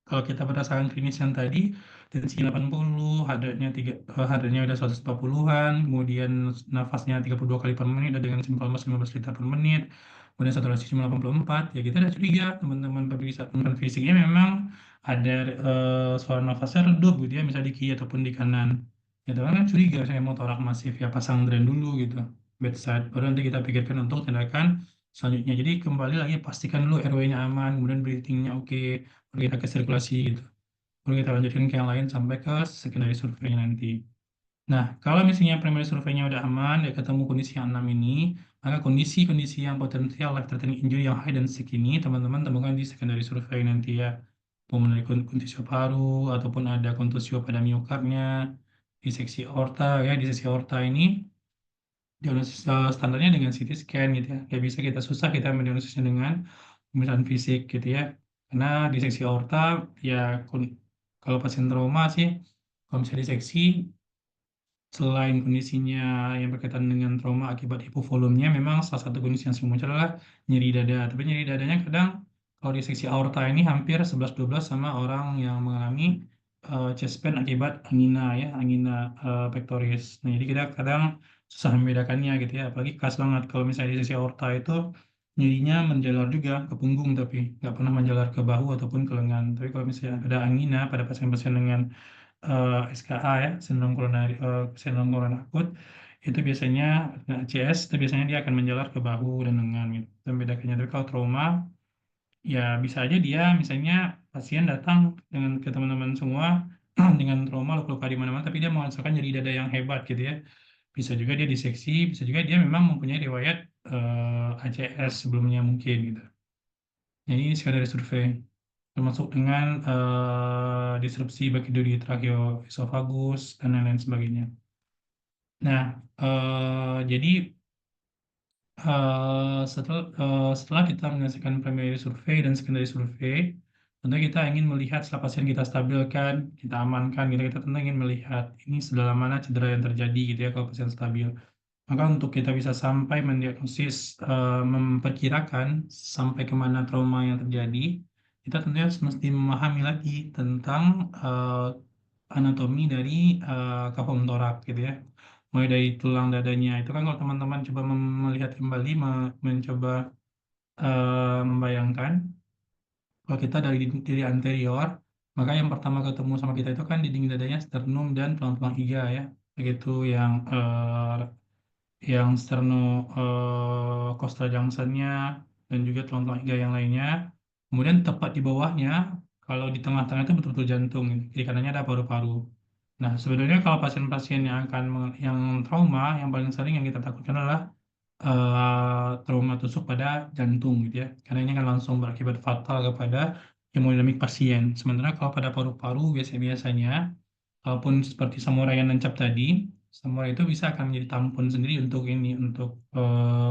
Kalau kita berdasarkan klinis yang tadi, tensi 80, hadratnya udah 140-an, kemudian nafasnya 32 kali per menit, dan dengan simpul mas 15 liter per menit, kemudian saturasi cuma 84, ya kita udah curiga teman-teman pemeriksaan fisiknya memang ada suara nafasnya redup gitu ya, misalnya di kiri ataupun di kanan. Gitu kan curiga saya mau torak masif ya pasang drain dulu gitu, bedside, baru nanti kita pikirkan untuk tindakan selanjutnya. Jadi kembali lagi pastikan dulu RW-nya aman, kemudian breathing-nya oke, baru kita ke sirkulasi gitu. Baru kita lanjutkan ke yang lain sampai ke secondary survei nanti. Nah, kalau misalnya primary survey-nya udah aman, ya ketemu kondisi yang 6 ini, maka kondisi-kondisi yang potensial life-threatening injury yang high dan sick ini, teman-teman temukan di secondary survey nanti ya. Pulmonary kontusio paru, ataupun ada kontusio pada miokardnya, diseksi aorta ya. Diseksi aorta ini diagnosis standarnya dengan CT scan gitu ya. Kayak bisa kita susah kita mendiagnosisnya dengan pemeriksaan fisik gitu ya. Karena diseksi aorta ya kalau pasien trauma sih, kalau misalnya diseksi selain kondisinya yang berkaitan dengan trauma akibat hipovolumenya, memang salah satu kondisi yang sering muncul adalah nyeri dada. Tapi nyeri dadanya kadang kalau di seksi aorta ini hampir 11-12 sama orang yang mengalami chest pain akibat angina ya, angina pectoris. Nah, jadi kita kadang susah membedakannya gitu ya. Apalagi khas banget kalau misalnya di seksi aorta itu nyerinya menjalar juga ke punggung, tapi nggak pernah menjalar ke bahu ataupun ke lengan. Tapi kalau misalnya ada angina pada pasien-pasien dengan SKA ya, sindrom koroner akut, itu biasanya ACS, itu biasanya dia akan menjalar ke bahu dan lengan gitu. Dan bedakannya, tapi kalau trauma ya bisa aja dia misalnya pasien datang dengan ke teman-teman semua dengan trauma luka-luka di mana-mana, tapi dia merasakan nyeri dada yang hebat gitu ya. Bisa juga dia diseksi, bisa juga dia memang mempunyai riwayat ACS sebelumnya mungkin gitu. Jadi sekadar survei, termasuk dengan disrupsi baik itu di tracheoesophagus dan lain-lain sebagainya. Nah, jadi setelah kita menyelesaikan primary survey dan secondary survey, tentu kita ingin melihat setelah pasien kita stabilkan, kita amankan, kita tentu ingin melihat ini sedalam mana cedera yang terjadi gitu ya kalau pasien stabil. Maka untuk kita bisa sampai mendiagnosis, memperkirakan sampai kemana trauma yang terjadi, kita tentunya mesti memahami lagi tentang anatomi dari kafum torak gitu ya. Mulai dari tulang dadanya. Itu kan kalau teman-teman coba melihat kembali, mencoba membayangkan, kalau kita dari diri anterior, maka yang pertama ketemu sama kita itu kan dinding dadanya, sternum dan tulang-tulang iga ya. Begitu yang sternocostal junction-nya dan juga tulang-tulang iga yang lainnya. Kemudian tepat di bawahnya, kalau di tengah-tengah itu betul-betul jantung, kiri kanannya ada paru-paru. Nah, sebenarnya kalau pasien-pasien yang trauma, yang paling sering yang kita takutkan adalah trauma tusuk pada jantung gitu ya. Karena ini akan langsung berakibat fatal kepada hemodinamik pasien. Sementara kalau pada paru-paru biasanya walaupun seperti samurai yang nancap tadi, samurai itu bisa akan menjadi tampon sendiri untuk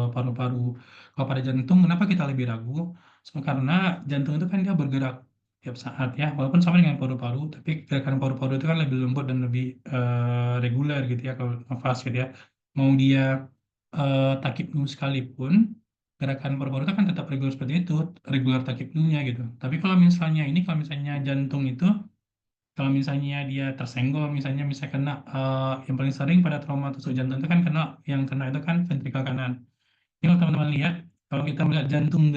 paru-paru. Kalau pada jantung, kenapa kita lebih ragu? Karena jantung itu kan dia bergerak tiap saat ya, walaupun sama dengan paru-paru, tapi gerakan paru-paru itu kan lebih lembut dan lebih reguler gitu ya kalau nafas gitu ya. Mau dia takipnu sekalipun, gerakan paru-paru itu kan tetap reguler seperti itu, reguler takipnunya gitu. Tapi kalau misalnya jantung itu, kalau misalnya dia tersenggol, misalnya kena, yang paling sering pada trauma tusuk jantung itu kan yang kena itu kan ventrikel kanan. Ini kalau teman-teman lihat, kalau kita melihat jantung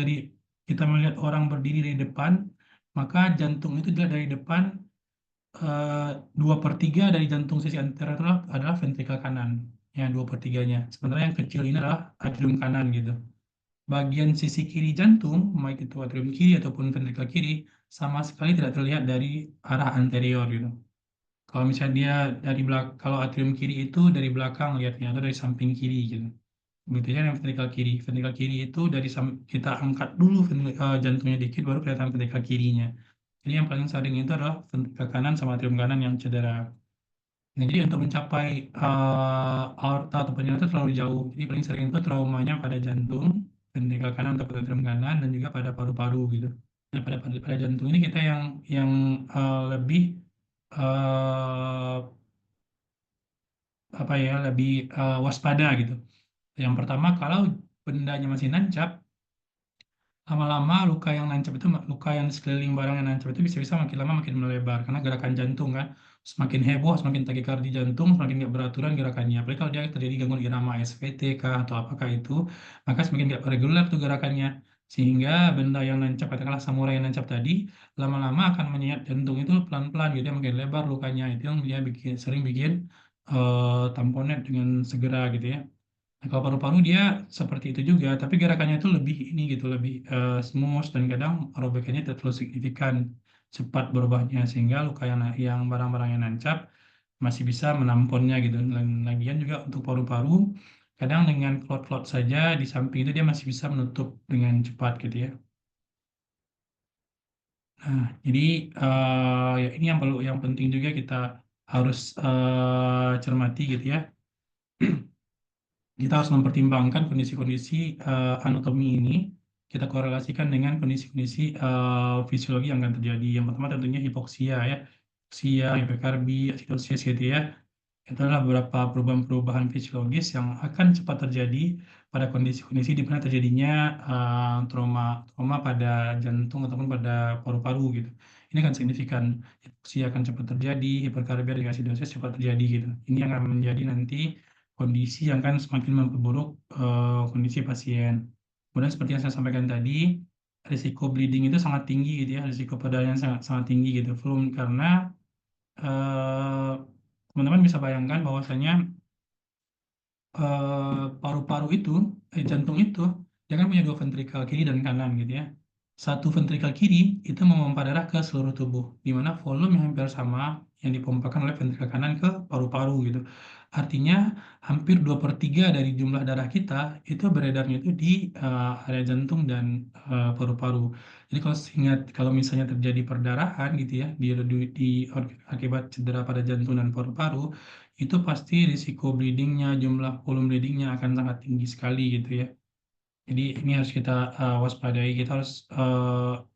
kita melihat orang berdiri dari depan, maka jantung itu dilihat dari depan, 2/3 dari jantung sisi anterior adalah ventrikel kanan, ya 2/3-nya. Sementara yang kecil ini adalah atrium kanan gitu. Bagian sisi kiri jantung, baik itu atrium kiri ataupun ventrikel kiri, sama sekali tidak terlihat dari arah anterior gitu. Kalau misalnya dia kalau atrium kiri itu dari belakang lihatnya atau dari samping kiri gitu. Begitu ya yang ventrikel kiri. Ventrikel kiri itu kita angkat dulu jantungnya dikit baru kelihatan ventrikel kirinya. Jadi yang paling sering itu adalah ventrikel kanan sama atrium kanan yang cedera. Nah, jadi untuk mencapai aorta atau penyakit itu terlalu jauh. Jadi paling sering itu traumanya pada jantung, ventrikel kanan atau atrium kanan, dan juga pada paru-paru gitu. Nah, pada jantung ini kita yang lebih eh, lebih waspada gitu. Yang pertama, kalau bendanya masih nancap, lama-lama luka yang di sekeliling barang yang nancap itu bisa-bisa makin lama makin melebar karena gerakan jantung kan semakin heboh, semakin takikardi jantung, semakin nggak beraturan gerakannya. Apalagi kalau dia terjadi gangguan irama SVT kah atau apakah itu, maka semakin nggak reguler tuh gerakannya. Sehingga benda yang nancap, katakanlah samurai yang nancap tadi, lama-lama akan menyayat jantung itu pelan-pelan gitu, makin lebar lukanya. Itu yang dia sering bikin tamponet dengan segera gitu ya. Nah, kalau paru-paru dia seperti itu juga, tapi gerakannya itu lebih ini gitu, lebih smooth dan kadang robekannya tidak terlalu signifikan, cepat berubahnya sehingga luka yang barang-barang yang nancap masih bisa menamponnya gitu. Dan lagian juga untuk paru-paru, kadang dengan klot-klot saja di samping itu dia masih bisa menutup dengan cepat gitu ya. Nah, jadi ya ini yang penting juga kita harus cermati gitu ya. Kita harus mempertimbangkan kondisi-kondisi anatomi ini, kita korelasikan dengan kondisi-kondisi fisiologi yang akan terjadi. Yang pertama tentunya hipoksia ya, hipoksia, hiperkarbi, asidosis gitu ya. Itu adalah beberapa perubahan-perubahan fisiologis yang akan cepat terjadi pada kondisi-kondisi di mana terjadinya trauma pada jantung ataupun pada paru-paru gitu. Ini akan signifikan, hipoksia akan cepat terjadi, hiperkarbia dan asidosis cepat terjadi gitu. Ini yang akan menjadi nanti kondisi yang akan semakin memperburuk kondisi pasien. Kemudian seperti yang saya sampaikan tadi, risiko bleeding itu sangat tinggi gitu ya, risiko perdarahan sangat sangat tinggi gitu, karena teman-teman bisa bayangkan bahwasanya paru-paru itu, jantung itu, dia kan punya dua ventrikel kiri dan kanan gitu ya. Satu ventrikel kiri itu memompa darah ke seluruh tubuh, di mana volume yang hampir sama yang dipompakan oleh ventrikel kanan ke paru-paru gitu. Artinya hampir 2/3 dari jumlah darah kita itu beredarnya itu di area jantung dan paru-paru. Jadi kalau misalnya terjadi perdarahan gitu ya akibat cedera pada jantung dan paru-paru, itu pasti risiko bleedingnya, jumlah volume bleedingnya akan sangat tinggi sekali gitu ya. Jadi ini harus kita waspadai. Kita harus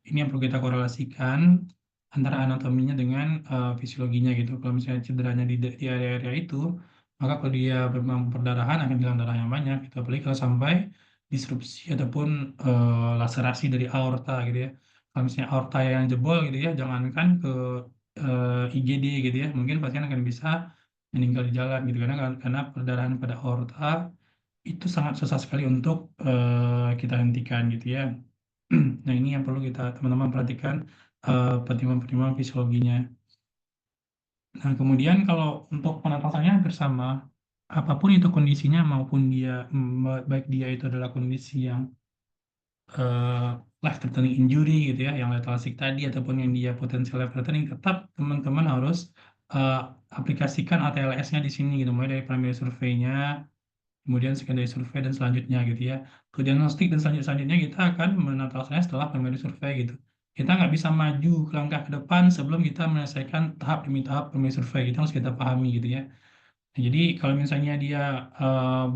ini yang perlu kita korelasikan antara anatominya dengan fisiologinya gitu. Kalau misalnya cederanya di area-area itu, maka kalau dia memang perdarahan akan hilang darah yang banyak. Gitu. Apalagi kalau sampai disrupsi ataupun laserasi dari aorta gitu ya. Kalau misalnya aorta yang jebol gitu ya, jangankan ke IGD gitu ya, mungkin pasien akan bisa meninggal di jalan gitu karena perdarahan pada aorta itu sangat susah sekali untuk kita hentikan gitu ya. Nah ini yang perlu kita teman-teman perhatikan pertimbangan-pertimbangan fisiologinya. Nah kemudian kalau untuk penatasannya bersama apapun itu kondisinya maupun baik dia itu adalah kondisi yang life threatening injury gitu ya, yang lethal sick tadi ataupun yang dia potensial life threatening, tetap teman-teman harus uh, aplikasikan ATLS-nya di sini gitu, mulai dari primary survey-nya, kemudian secondary survey dan selanjutnya gitu ya. Untuk diagnostik dan selanjutnya kita akan menatasannya setelah primary survey gitu. Kita nggak bisa maju ke langkah ke depan sebelum kita menyelesaikan tahap demi tahap primary survey. Kita harus kita pahami gitu ya. Nah, jadi kalau misalnya dia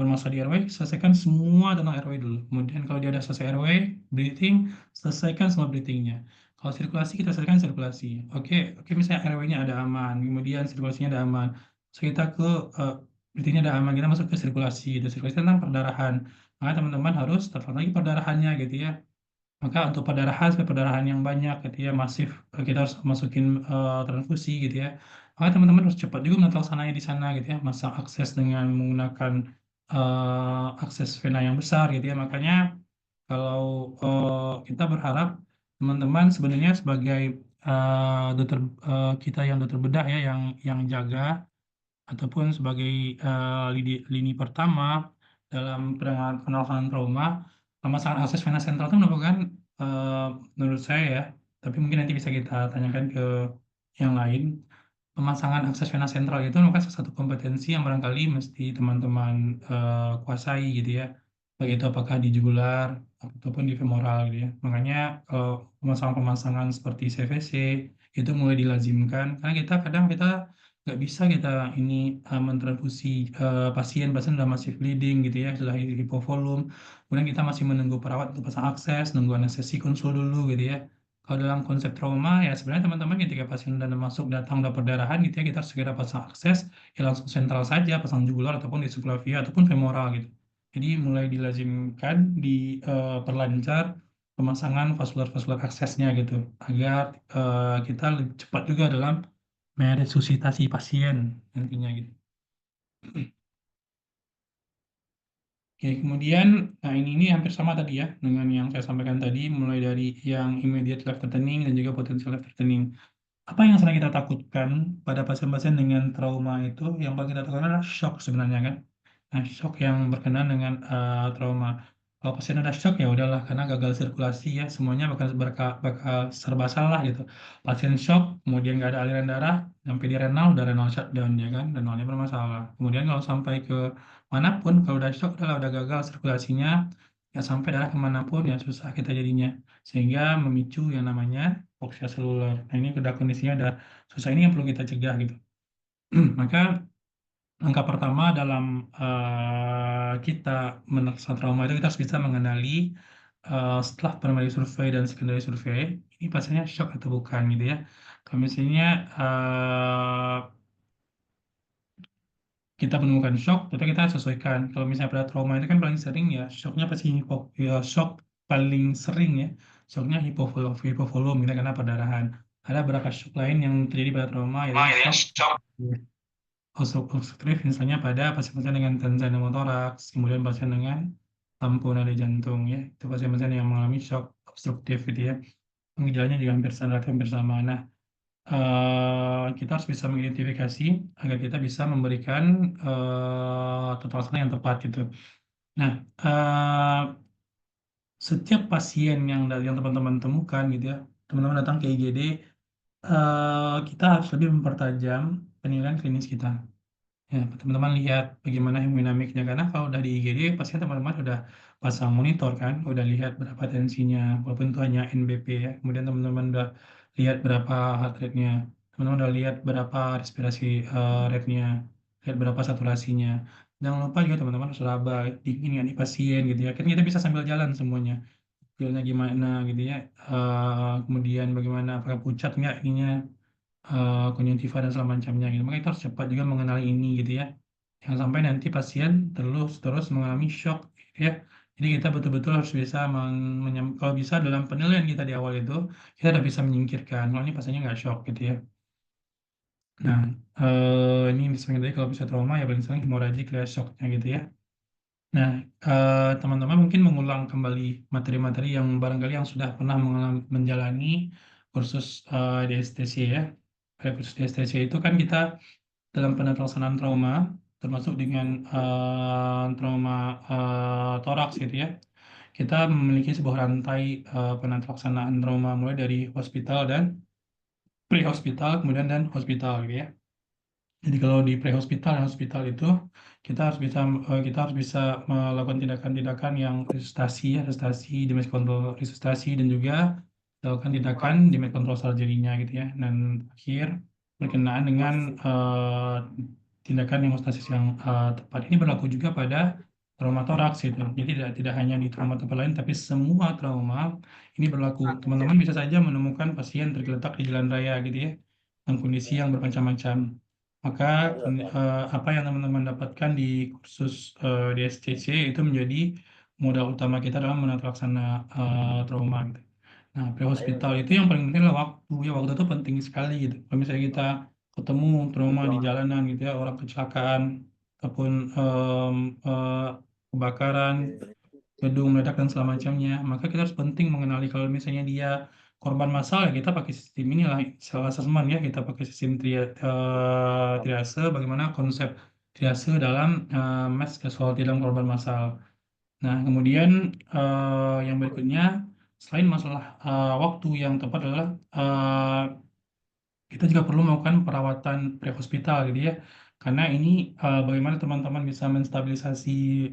bermasalah di airway, selesaikan semua tentang airway dulu. Kemudian kalau dia ada selesai airway, breathing, selesaikan semua breathingnya. Kalau sirkulasi, kita selesaikan sirkulasi. Oke, oke misalnya airway-nya ada aman, kemudian sirkulasinya ada aman. So kita ke breathing-nya ada aman, kita masuk ke sirkulasi. Itu sirkulasi tentang perdarahan. Maka teman-teman harus telepon lagi perdarahannya gitu ya. Maka untuk perdarahan yang banyak gitu ya, masif, kita harus masukin transfusi gitu ya. Maka teman-teman harus cepat juga menata di sana gitu ya, masang akses dengan menggunakan akses vena yang besar gitu ya. Makanya kalau kita berharap teman-teman sebenarnya sebagai dokter kita yang dokter bedah ya, yang jaga ataupun sebagai lini pertama dalam penanganan trauma, pemasangan akses vena sentral itu merupakan menurut saya ya, tapi mungkin nanti bisa kita tanyakan ke yang lain. Pemasangan akses vena sentral itu merupakan salah satu kompetensi yang barangkali mesti teman-teman kuasai gitu ya, baik itu apakah di jugular ataupun di femoral gitu ya. Makanya pemasangan-pemasangan seperti CVC itu mulai dilazimkan karena kadang kita nggak bisa kita ini mentransfusi pasien sudah masih bleeding gitu ya, sudah hipovolum, kemudian kita masih menunggu perawat untuk pasang akses, nunggu anestesi konsul dulu gitu ya. Kalau dalam konsep trauma ya sebenarnya teman-teman ketika pasien sudah datang udah perdarahan gitu ya, kita harus segera pasang akses ya, langsung sentral saja, pasang jugular ataupun di subclavia ataupun femoral gitu. Jadi mulai dilazimkan diperlancar pemasangan vaskular aksesnya gitu agar kita lebih cepat juga dalam meresusitasi pasien nantinya gitu. Oke, kemudian nah ini hampir sama tadi ya dengan yang saya sampaikan tadi, mulai dari yang immediate life threatening dan juga potential life threatening. Apa yang sering kita takutkan pada pasien-pasien dengan trauma itu, yang paling kita takutkan adalah shock sebenarnya kan. Nah, shock yang berkenaan dengan trauma. Kalau pasien ada shock ya udahlah, karena gagal sirkulasi ya, semuanya bakal serba salah gitu. Pasien shock, kemudian nggak ada aliran darah, sampai di renal, udah renal shutdown ya kan, renalnya bermasalah. Kemudian kalau sampai ke manapun, kalau udah shock, udah gagal sirkulasinya, ya sampai darah kemanapun ya susah kita jadinya. Sehingga memicu yang namanya hipoksia seluler. Nah, ini udah kondisinya udah susah, ini yang perlu kita cegah gitu. Maka langkah pertama dalam kita menerima trauma itu kita harus bisa mengenali setelah primary survey dan secondary survey ini pasiennya shock atau bukan gitu ya. Kalau misalnya kita menemukan shock, tapi kita sesuaikan. Kalau misalnya pada trauma itu kan paling sering ya shocknya pasti ya, shock paling sering ya shocknya hipovolume gitu karena perdarahan. Ada beberapa shock lain yang terjadi pada trauma yaitu shock obstruktif misalnya pada pasien-pasien dengan tensi pneumotoraks, kemudian pasien dengan lampu nada jantung ya, itu pasien-pasien yang mengalami shock obstruktif gitu ya. Gejalanya juga hampir sama. Nah, kita harus bisa mengidentifikasi agar kita bisa memberikan tata laksana yang tepat gitu. Nah, setiap pasien yang teman-teman temukan gitu ya, teman-teman datang ke IGD, kita harus lebih mempertajam penilaian klinis kita. Ya, teman-teman lihat bagaimana hemodinamiknya karena kalau udah di IGD pasti teman-teman udah pasang monitor kan, udah lihat berapa tensinya, walaupun itu hanya NBP ya. Kemudian teman-teman udah lihat berapa heart rate-nya, teman-teman udah lihat berapa respirasi rate-nya, lihat berapa saturasinya. Jangan lupa juga teman-teman harus raba dingin ya di pasien gitu ya. Kan kita bisa sambil jalan semuanya, feelnya gimana gitu ya. Kemudian bagaimana apakah pucat nggak ininya, konjungtiva dan segala macamnya gitu. Maka kita harus cepat juga mengenali ini gitu ya. Jangan sampai nanti pasien terus mengalami shock gitu ya. Jadi kita betul-betul harus bisa kalau bisa dalam penilaian kita di awal itu kita udah bisa menyingkirkan kalau ini pasiennya nggak shock gitu ya. Nah, ini misalnya tadi kalau bisa trauma ya paling sering hemorrhagic ya shocknya gitu ya. Nah, teman-teman mungkin mengulang kembali materi-materi yang barangkali yang sudah pernah menjalani kursus DSTC ya. Pada kursus DSTC itu kan kita dalam penelaksanaan trauma, termasuk dengan trauma toraks gitu ya. Kita memiliki sebuah rantai penelaksanaan trauma mulai dari hospital dan pre-hospital, kemudian dan hospital gitu ya. Jadi kalau di pre-hospital dan hospital itu kita harus bisa melakukan tindakan-tindakan yang resusitasi ya, resusitasi, damage control resusitasi dan juga melakukan tindakan damage control surgery-nya gitu ya. Dan akhir berkenaan dengan tindakan hemostasis yang tepat. Ini berlaku juga pada trauma toraks gitu. Jadi tidak hanya di trauma tempat lain tapi semua trauma ini berlaku. Teman-teman bisa saja menemukan pasien tergeletak di jalan raya gitu ya dengan kondisi yang bermacam-macam. Maka apa yang teman-teman dapatkan di kursus DSCC itu menjadi modal utama kita dalam menata laksana trauma gitu. Nah, pre-hospital itu yang paling penting adalah waktu. Ya, waktu itu penting sekali gitu. Kalau misalnya kita ketemu trauma di jalanan gitu ya, orang kecelakaan ataupun eh, kebakaran, gedung meledak dan segala macamnya, maka kita harus penting mengenali kalau misalnya dia korban massal ya kita pakai sistem inilah self assessment ya, kita pakai sistem triase, bagaimana konsep triase dalam mass casualty dalam korban massal. Nah, kemudian yang berikutnya selain masalah waktu yang tepat adalah kita juga perlu melakukan perawatan pre-hospital gitu ya. Karena ini bagaimana teman-teman bisa menstabilisasi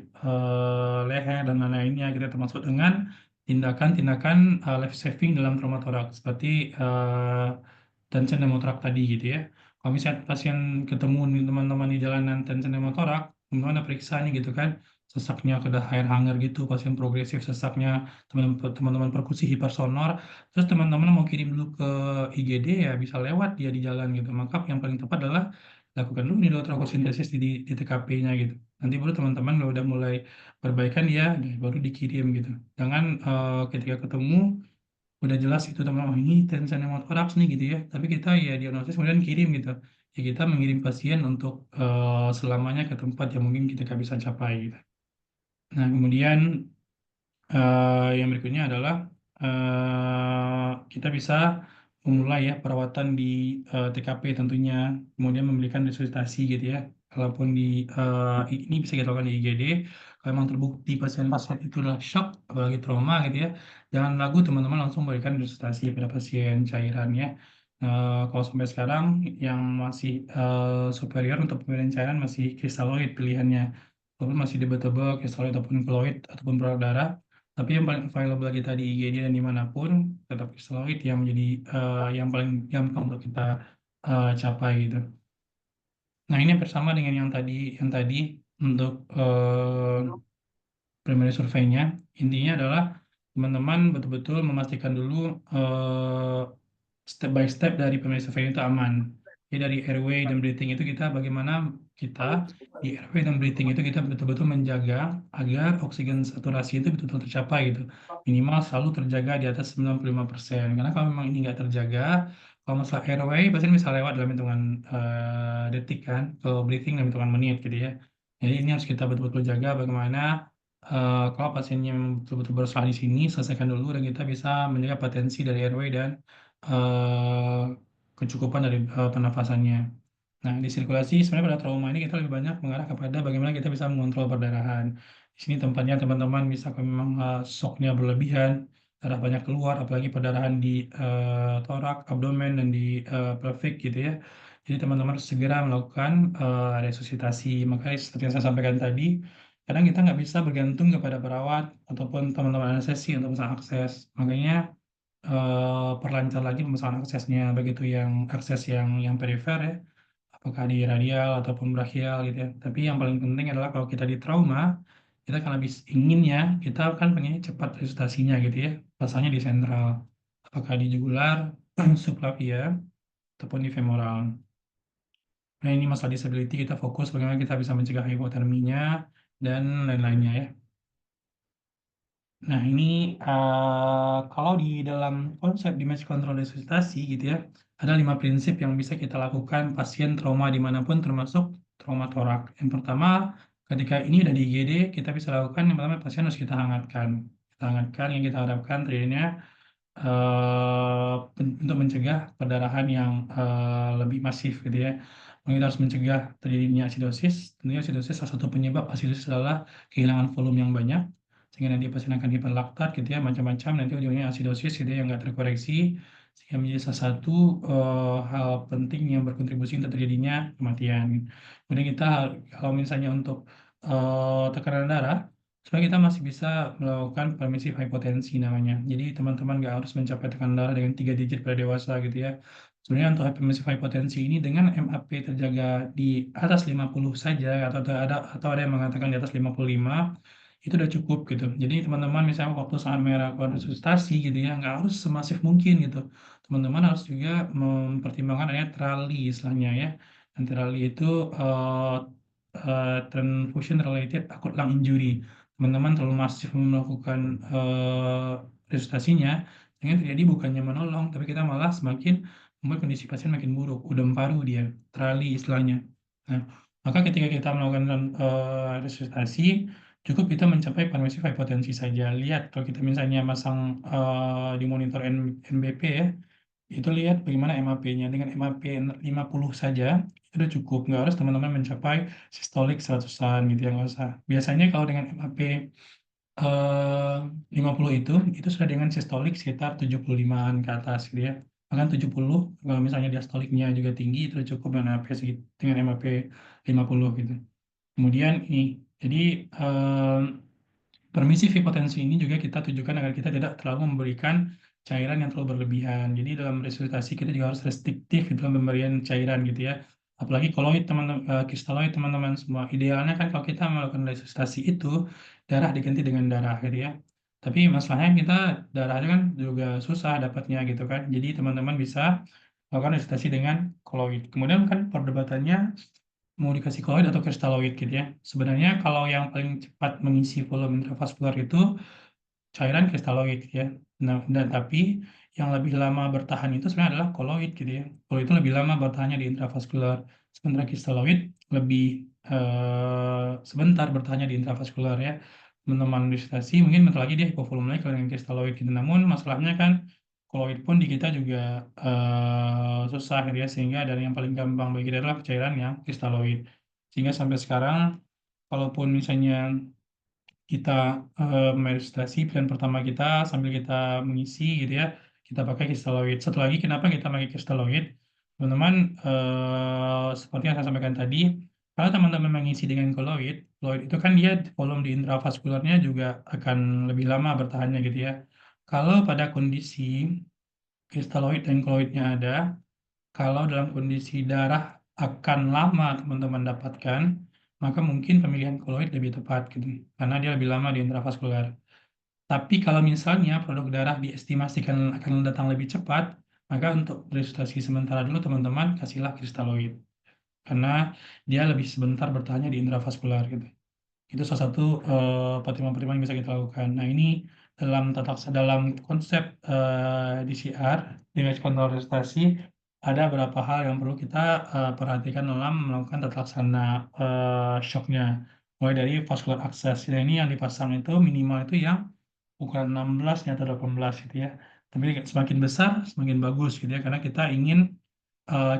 leher dan lain-lainnya gitu termasuk dengan tindakan-tindakan life saving dalam trauma toraks seperti tension pneumotorak tadi gitu ya. Kalau misalnya pasien ketemu nih teman-teman di jalanan tension pneumotorak, teman-teman periksa nih gitu kan, sesaknya ke air hangat gitu, pasien progresif sesaknya, teman-teman perkusi hipersonor, terus teman-teman mau kirim dulu ke IGD ya bisa lewat dia di jalan gitu. Maka yang paling tepat adalah lakukan dulu nitrotrokosintesis di TKP-nya gitu. Nanti baru teman-teman kalau udah mulai perbaikan ya baru dikirim gitu. Jangan ketika ketemu udah jelas itu teman-teman oh, ini tension pneumothorax nih gitu ya. Tapi kita ya diagnosis kemudian kirim gitu. Ya kita mengirim pasien untuk selamanya ke tempat yang mungkin kita nggak bisa capai gitu. Nah, kemudian yang berikutnya adalah kita bisa memulai ya perawatan di TKP tentunya, kemudian memberikan resusitasi gitu ya. Kalaupun ini bisa kita lakukan di IGD, kalau memang terbukti pasien-pasien itu adalah shock, apalagi trauma gitu ya, jangan ragu teman-teman langsung berikan resusitasi pada pasien cairan ya. Kalau sampai sekarang yang masih superior untuk pemberian cairan masih kristaloid pilihannya, walaupun masih debatable kristaloid ataupun keloid ataupun produk darah. Tapi yang paling available kita di IGD dan dimanapun tetap kristaloid yang menjadi yang paling gampang untuk kita capai gitu. Nah ini bersama dengan yang tadi untuk primary survey-nya, intinya adalah teman-teman betul-betul memastikan dulu step by step dari primary survey itu aman. Jadi dari airway dan breathing itu bagaimana kita di airway dan breathing itu kita betul-betul menjaga agar oksigen saturasi itu betul-betul tercapai gitu. Minimal selalu terjaga di atas 95%. Karena kalau memang ini nggak terjaga, kalau masalah airway pasien bisa lewat dalam hitungan detik kan, kalau breathing dalam hitungan menit gitu ya. Jadi ini harus kita betul-betul jaga bagaimana kalau pasiennya betul-betul bersalah di sini, selesaikan dulu dan kita bisa menjaga potensi dari airway dan eh, kecukupan dari pernafasannya. Nah, di sirkulasi sebenarnya pada trauma ini kita lebih banyak mengarah kepada bagaimana kita bisa mengontrol perdarahan. Di sini tempatnya teman-teman bisa kalau memang shocknya berlebihan, darah banyak keluar, apalagi perdarahan di torak, abdomen, dan di pelvic gitu ya. Jadi teman-teman harus segera melakukan resusitasi. Makanya seperti yang saya sampaikan tadi, kadang kita nggak bisa bergantung kepada perawat ataupun teman-teman anestesi untuk bisa akses. Makanya perlancar lagi pemasangan aksesnya, begitu yang akses yang perifer ya, apakah di radial ataupun brachial gitu ya. Tapi yang paling penting adalah kalau kita di trauma, kita kan habis inginnya, kita kan pengennya cepat resusitasinya gitu ya, pasalnya di sentral, apakah di jugular, subclavia, ataupun di femoral. Nah ini masalah disability, kita fokus bagaimana kita bisa mencegah hipoterminya dan lain-lainnya ya. Nah, ini kalau di dalam konsep damage control resusitasi gitu ya, ada 5 prinsip yang bisa kita lakukan pasien trauma dimanapun termasuk trauma torak. Yang pertama, ketika ini udah di IGD, kita bisa lakukan yang pertama pasien harus kita hangatkan. Kita hangatkan yang kita harapkan terjadinya untuk mencegah perdarahan yang lebih masif gitu ya. Kita harus mencegah terjadinya asidosis. Tentunya asidosis salah satu penyebab asidosis adalah kehilangan volume yang banyak, sehingga nanti pasien akan hiperlaktat gitu ya, macam-macam, nanti ujungnya asidosis gitu ya, yang nggak terkoreksi, sehingga menjadi salah satu hal penting yang berkontribusi untuk terjadinya kematian. Kemudian kita kalau misalnya untuk tekanan darah, sebenarnya kita masih bisa melakukan permissive hipotensi namanya. Jadi teman-teman nggak harus mencapai tekanan darah dengan 3 digit pada dewasa gitu ya. Sebenarnya untuk permissive hipotensi ini dengan MAP terjaga di atas 50 saja, atau ada yang mengatakan di atas 55, itu udah cukup gitu. Jadi teman-teman misalnya waktu saat merah konsultasi gitu ya, nggak harus semasif mungkin gitu. Teman-teman harus juga mempertimbangkan adanya trali istilahnya ya. Dan trali itu transfusion related acute lung injury. Teman-teman terlalu masif melakukan resusitasinya, sehingga terjadi bukannya menolong, tapi kita malah semakin membuat kondisi pasien makin buruk, udem paru dia, trali istilahnya. Nah, maka ketika kita melakukan resusitasi, cukup kita mencapai permissive hipotensi saja. Lihat kalau kita misalnya masang di monitor NBP ya, itu lihat bagaimana MAP-nya. Dengan MAP 50 saja, itu udah cukup. Nggak harus teman-teman mencapai sistolik 100-an gitu ya, nggak usah. Biasanya kalau dengan MAP 50 itu sudah dengan sistolik sekitar 75-an ke atas gitu ya. Bahkan 70, kalau misalnya diastoliknya juga tinggi, itu udah cukup dengan MAP 50 gitu. Kemudian ini, jadi permisi hipotensi ini juga kita tujukan agar kita tidak terlalu memberikan cairan yang terlalu berlebihan. Jadi dalam resusitasi kita juga harus restriktif di dalam pemberian cairan gitu ya. Apalagi koloid teman-teman, kristaloid teman-teman semua. Idealnya kan kalau kita melakukan resusitasi itu darah diganti dengan darah gitu ya. Tapi masalahnya kita darahnya kan juga susah dapatnya gitu kan. Jadi teman-teman bisa melakukan resusitasi dengan koloid. Kemudian kan perdebatannya mau dikasih koloid atau kristaloid gitu ya. Sebenarnya kalau yang paling cepat mengisi volume intravaskular itu cairan kristaloid gitu ya. Nah, dan tapi yang lebih lama bertahan itu sebenarnya adalah koloid gitu ya. Koloid itu lebih lama bertahannya di intravaskular. Sementara kristaloid lebih sebentar bertahannya di intravaskular ya. Teman-teman resusitasi mungkin bentar lagi dia hipovolem lagi kalau dengan kristaloid gitu. Namun masalahnya kan koloid pun di kita juga susah gitu ya, sehingga dari yang paling gampang bagi kita adalah cairan yang kristaloid. Sehingga sampai sekarang, kalaupun misalnya kita meregistrasi pilihan pertama kita sambil kita mengisi gitu ya, kita pakai kristaloid. Satu lagi, kenapa kita pakai kristaloid? Teman-teman, seperti yang saya sampaikan tadi, kalau teman-teman mengisi dengan koloid, koloid itu kan dia volume di intravaskularnya juga akan lebih lama bertahannya gitu ya. Kalau pada kondisi kristaloid dan koloidnya ada, kalau dalam kondisi darah akan lama teman-teman dapatkan, maka mungkin pemilihan koloid lebih tepat gitu, karena dia lebih lama di intravaskular. Tapi kalau misalnya produk darah diestimasikan akan datang lebih cepat, maka untuk resusitasi sementara dulu teman-teman kasihlah kristaloid, karena dia lebih sebentar bertahannya di intravaskular gitu. Itu salah satu pertimbangan-pertimbangan yang bisa kita lakukan. Nah, ini dalam konsep DCR, damage control resusitasi, ada beberapa hal yang perlu kita perhatikan dalam melakukan tata laksana shocknya. Mulai dari vascular access. Nah, ini yang dipasang itu minimal itu yang ukuran 16 atau 18 gitu ya. Tapi semakin besar, semakin bagus gitu ya, karena kita ingin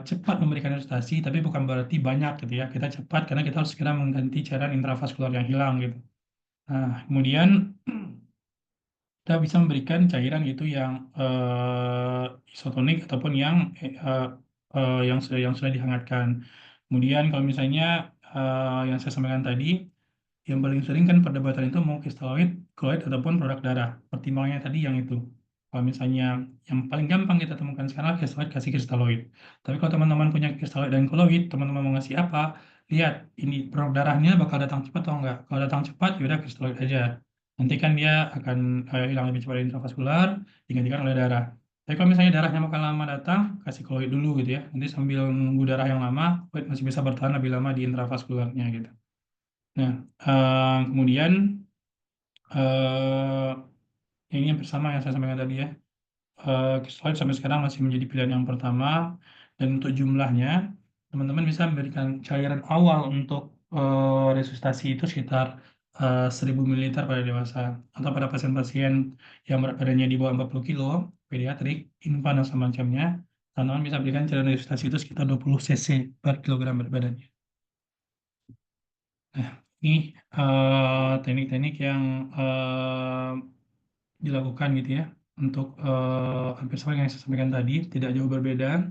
cepat memberikan resusitasi, tapi bukan berarti banyak gitu ya. Kita cepat karena kita harus segera mengganti cairan intravaskular yang hilang gitu. Nah, kemudian kita bisa memberikan cairan itu yang isotonik ataupun yang sudah dihangatkan. Kemudian kalau misalnya yang saya sampaikan tadi, yang paling sering kan perdebatan itu mau kristaloid, koloid, ataupun produk darah. Pertimbangannya tadi yang itu. Kalau misalnya yang paling gampang kita temukan sekarang kristaloid, kasih kristaloid. Tapi kalau teman-teman punya kristaloid dan koloid, teman-teman mau ngasih apa? Lihat, ini produk darahnya bakal datang cepat atau enggak. Kalau datang cepat, yaudah kristaloid aja. Nanti kan dia akan hilang lebih cepat dari intravaskular, digantikan oleh darah. Tapi kalau misalnya darahnya bakal lama datang, kasih koloid dulu gitu ya. Nanti sambil nunggu darah yang lama, koloid masih bisa bertahan lebih lama di intravaskularnya gitu. Nah, kemudian eh, ini yang bersama yang saya sampaikan tadi ya. Slide sampai sekarang masih menjadi pilihan yang pertama, dan untuk jumlahnya, teman-teman bisa memberikan cairan awal untuk resusitasi itu sekitar 1000 ml pada dewasa, atau pada pasien-pasien yang berat badannya di bawah 40 kilo, pediatrik, infant, dan semacamnya, teman-teman bisa berikan cairan resusitasi itu sekitar 20 cc per kilogram berat badannya. Nah, ini teknik-teknik yang dilakukan gitu ya untuk hampir sama yang saya sampaikan tadi, tidak jauh berbeda.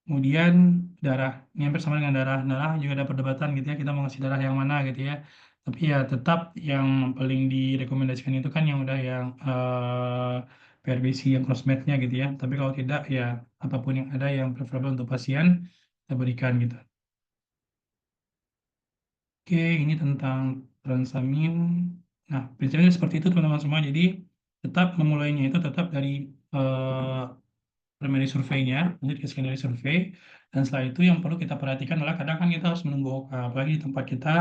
Kemudian darah, ini hampir sama dengan darah juga ada perdebatan gitu ya, kita mau ngasih darah yang mana gitu ya. Tapi ya tetap yang paling direkomendasikan itu kan yang udah yang PRBC yang crossmatch-nya gitu ya. Tapi kalau tidak ya apapun yang ada yang preferable untuk pasien kita berikan gitu. Oke, ini tentang transamin. Nah, prinsipnya seperti itu teman-teman semua. Jadi tetap memulainya itu tetap dari primary survei-nya, lanjut ke secondary survey, dan setelah itu yang perlu kita perhatikan adalah kadang kan kita harus menunggu OKA, apalagi di tempat kita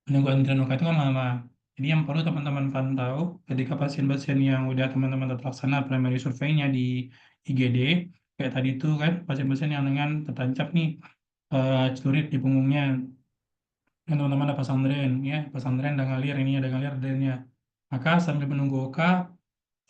menunggu antrian OKA itu kan lama. Jadi yang perlu teman-teman pantau ketika pasien-pasien yang udah teman-teman terlaksana primary survei-nya di IGD, kayak tadi itu kan pasien-pasien yang dengan tertancap nih celurit di punggungnya, dan teman-teman ada pasang drain, ya pasang drain dan ngalir, ini ada ngalir drainnya. Maka sambil menunggu OKA,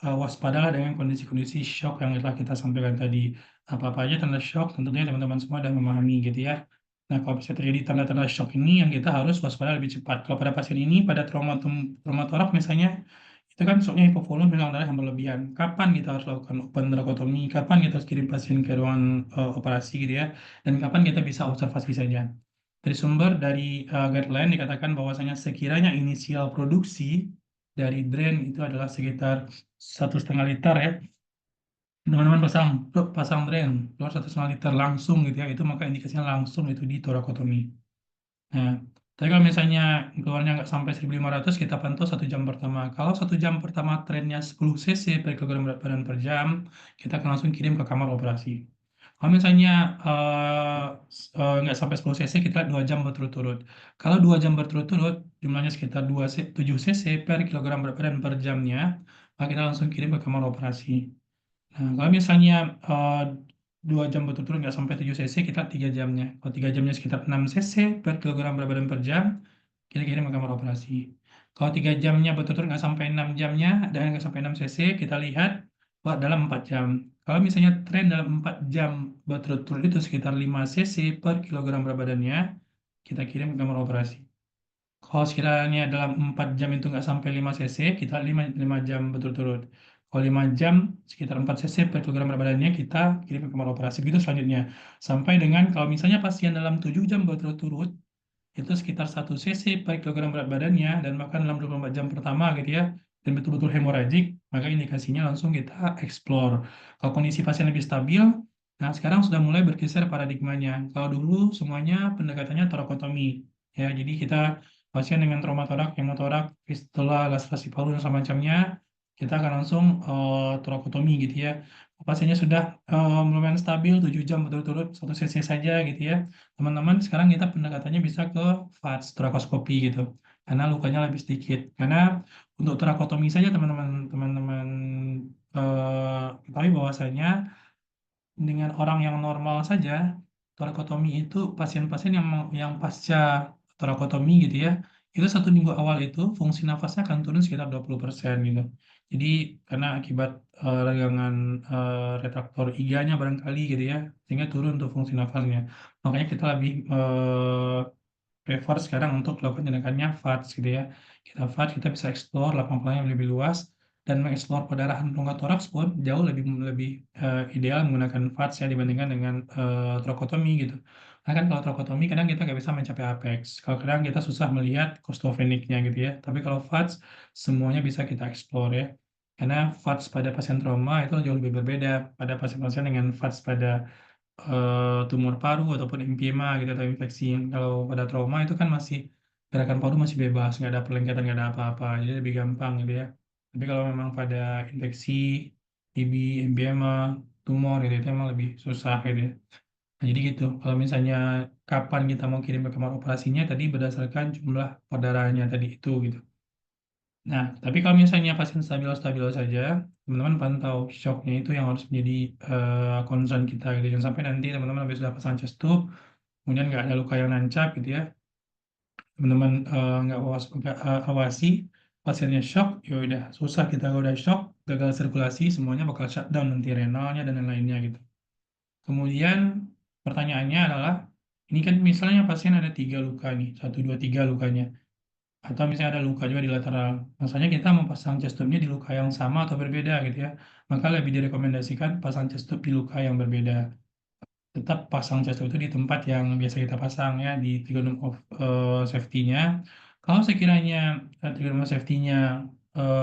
waspadalah dengan kondisi-kondisi shock yang telah kita sampaikan tadi. Apa-apa aja tanda shock, tentunya teman-teman semua sudah memahami gitu ya. Nah, kalau bisa terjadi tanda-tanda shock ini, yang kita harus waspada lebih cepat. Kalau pada pasien ini, pada traumatoraks misalnya, itu kan shocknya hipovolum, hilang darah yang berlebihan. Kapan kita harus lakukan open thoracotomy? Kapan kita harus kirim pasien ke ruangan operasi gitu ya? Dan kapan kita bisa observasi saja? Dari sumber dari guideline dikatakan bahwasanya sekiranya inisial produksi dari drain itu adalah sekitar 1,5 liter ya, teman-teman pasang drain keluar 1,5 liter langsung gitu ya, itu maka indikasinya langsung itu di torakotomi. Nah, tapi kalau misalnya keluarnya nggak sampai 1.500, kita pantau 1 jam pertama. Kalau 1 jam pertama trennya 10 cc per kilogram berat badan per jam, kita akan langsung kirim ke kamar operasi. Kalau misalnya nggak sampai 10 cc, kita 2 jam berturut-turut. Kalau 2 jam berturut-turut, jumlahnya sekitar 7 cc per kilogram berat badan per jamnya, maka kita langsung kirim ke kamar operasi. Nah, kalau misalnya 2 jam berturut-turut nggak sampai 7 cc, kita 3 jamnya. Kalau 3 jamnya sekitar 6 cc per kilogram berat badan per jam, kita kirim ke kamar operasi. Kalau 3 jamnya berturut-turut nggak sampai 6 jamnya dan nggak sampai 6 cc, kita lihat dalam 4 jam. Kalau misalnya tren dalam 4 jam berturut-turut itu sekitar 5 cc per kilogram berat badannya, kita kirim ke kamar operasi. Kalau sekiranya dalam 4 jam itu nggak sampai 5 cc, kita 5 jam berturut-turut. Kalau 5 jam, sekitar 4 cc per kilogram berat badannya, kita kirim ke kamar operasi. Begitu selanjutnya. Sampai dengan kalau misalnya pasien dalam 7 jam berturut-turut, itu sekitar 1 cc per kilogram berat badannya, dan bahkan dalam 24 jam pertama gitu ya, dan betul-betul hemoragik, maka indikasinya langsung kita explore. Kalau kondisi pasien lebih stabil, nah sekarang sudah mulai bergeser paradigmanya. Kalau dulu semuanya pendekatannya torakotomi, ya, jadi kita pasien dengan traumatoraks, hemotoraks, fistula, laserasi paru dan semacamnya, kita akan langsung torakotomi gitu ya. Pasiennya sudah lumayan stabil 7 jam berturut-turut 1 cc saja gitu ya. Teman-teman, sekarang kita pendekatannya bisa ke VATS, torakoskopi gitu. Karena lukanya lebih sedikit. Karena untuk torakotomi saja teman-teman ketahui bahwasanya dengan orang yang normal saja, torakotomi itu pasien-pasien yang pasca torakotomi gitu ya, itu 1 minggu awal itu fungsi nafasnya akan turun sekitar 20% gitu. Jadi karena akibat regangan retraktor iganya barangkali gitu ya, sehingga turun untuk fungsi nafasnya. Makanya kita lebih prefer sekarang untuk melakukan tindakannya VATS gitu ya. Kita VATS, kita bisa explore lapang yang lebih luas, dan mengeksplor perdarahan rongga toraks pun jauh lebih ideal menggunakan VATS ya dibandingkan dengan trokotomi gitu. Nah kan kalau trokotomi kadang kita nggak bisa mencapai apex. Kalau kadang kita susah melihat kostofeniknya gitu ya. Tapi kalau VATS semuanya bisa kita explore ya. Karena VATS pada pasien trauma itu jauh lebih berbeda pada pasien-pasien dengan VATS pada tumor paru ataupun emphysema gitu atau infeksi. Kalau pada trauma itu kan masih gerakan paru masih bebas, nggak ada perlengketan, nggak ada apa-apa, jadi lebih gampang gitu ya. Tapi kalau memang pada infeksi, TB, emphysema, tumor gitu, itu emang lebih susah gitu ya. Nah, jadi gitu. Kalau misalnya kapan kita mau kirim ke kamar operasinya tadi berdasarkan jumlah perdarahannya tadi itu gitu. Nah, tapi kalau misalnya pasien stabil-stabil saja, teman-teman pantau shocknya itu yang harus menjadi concern kita gitu. Jangan sampai nanti teman-teman habis sudah pasang chest tube, kemudian nggak ada luka yang nancap gitu ya. Teman-teman nggak awasi, pasiennya shock, ya udah susah kita kalau udah shock, gagal sirkulasi, semuanya bakal shutdown nanti renalnya dan lain-lainnya gitu. Kemudian pertanyaannya adalah, ini kan misalnya pasien ada 3 luka nih, 1, 2, 3 lukanya. Atau misalnya ada luka juga di lateral. Misalnya kita memasang chest tube-nya di luka yang sama atau berbeda gitu ya. Maka lebih direkomendasikan pasang chest tube di luka yang berbeda. Tetap pasang chest tube itu di tempat yang biasa kita pasang ya, di trigonum of safety-nya. Kalau sekiranya trigonum of safety-nya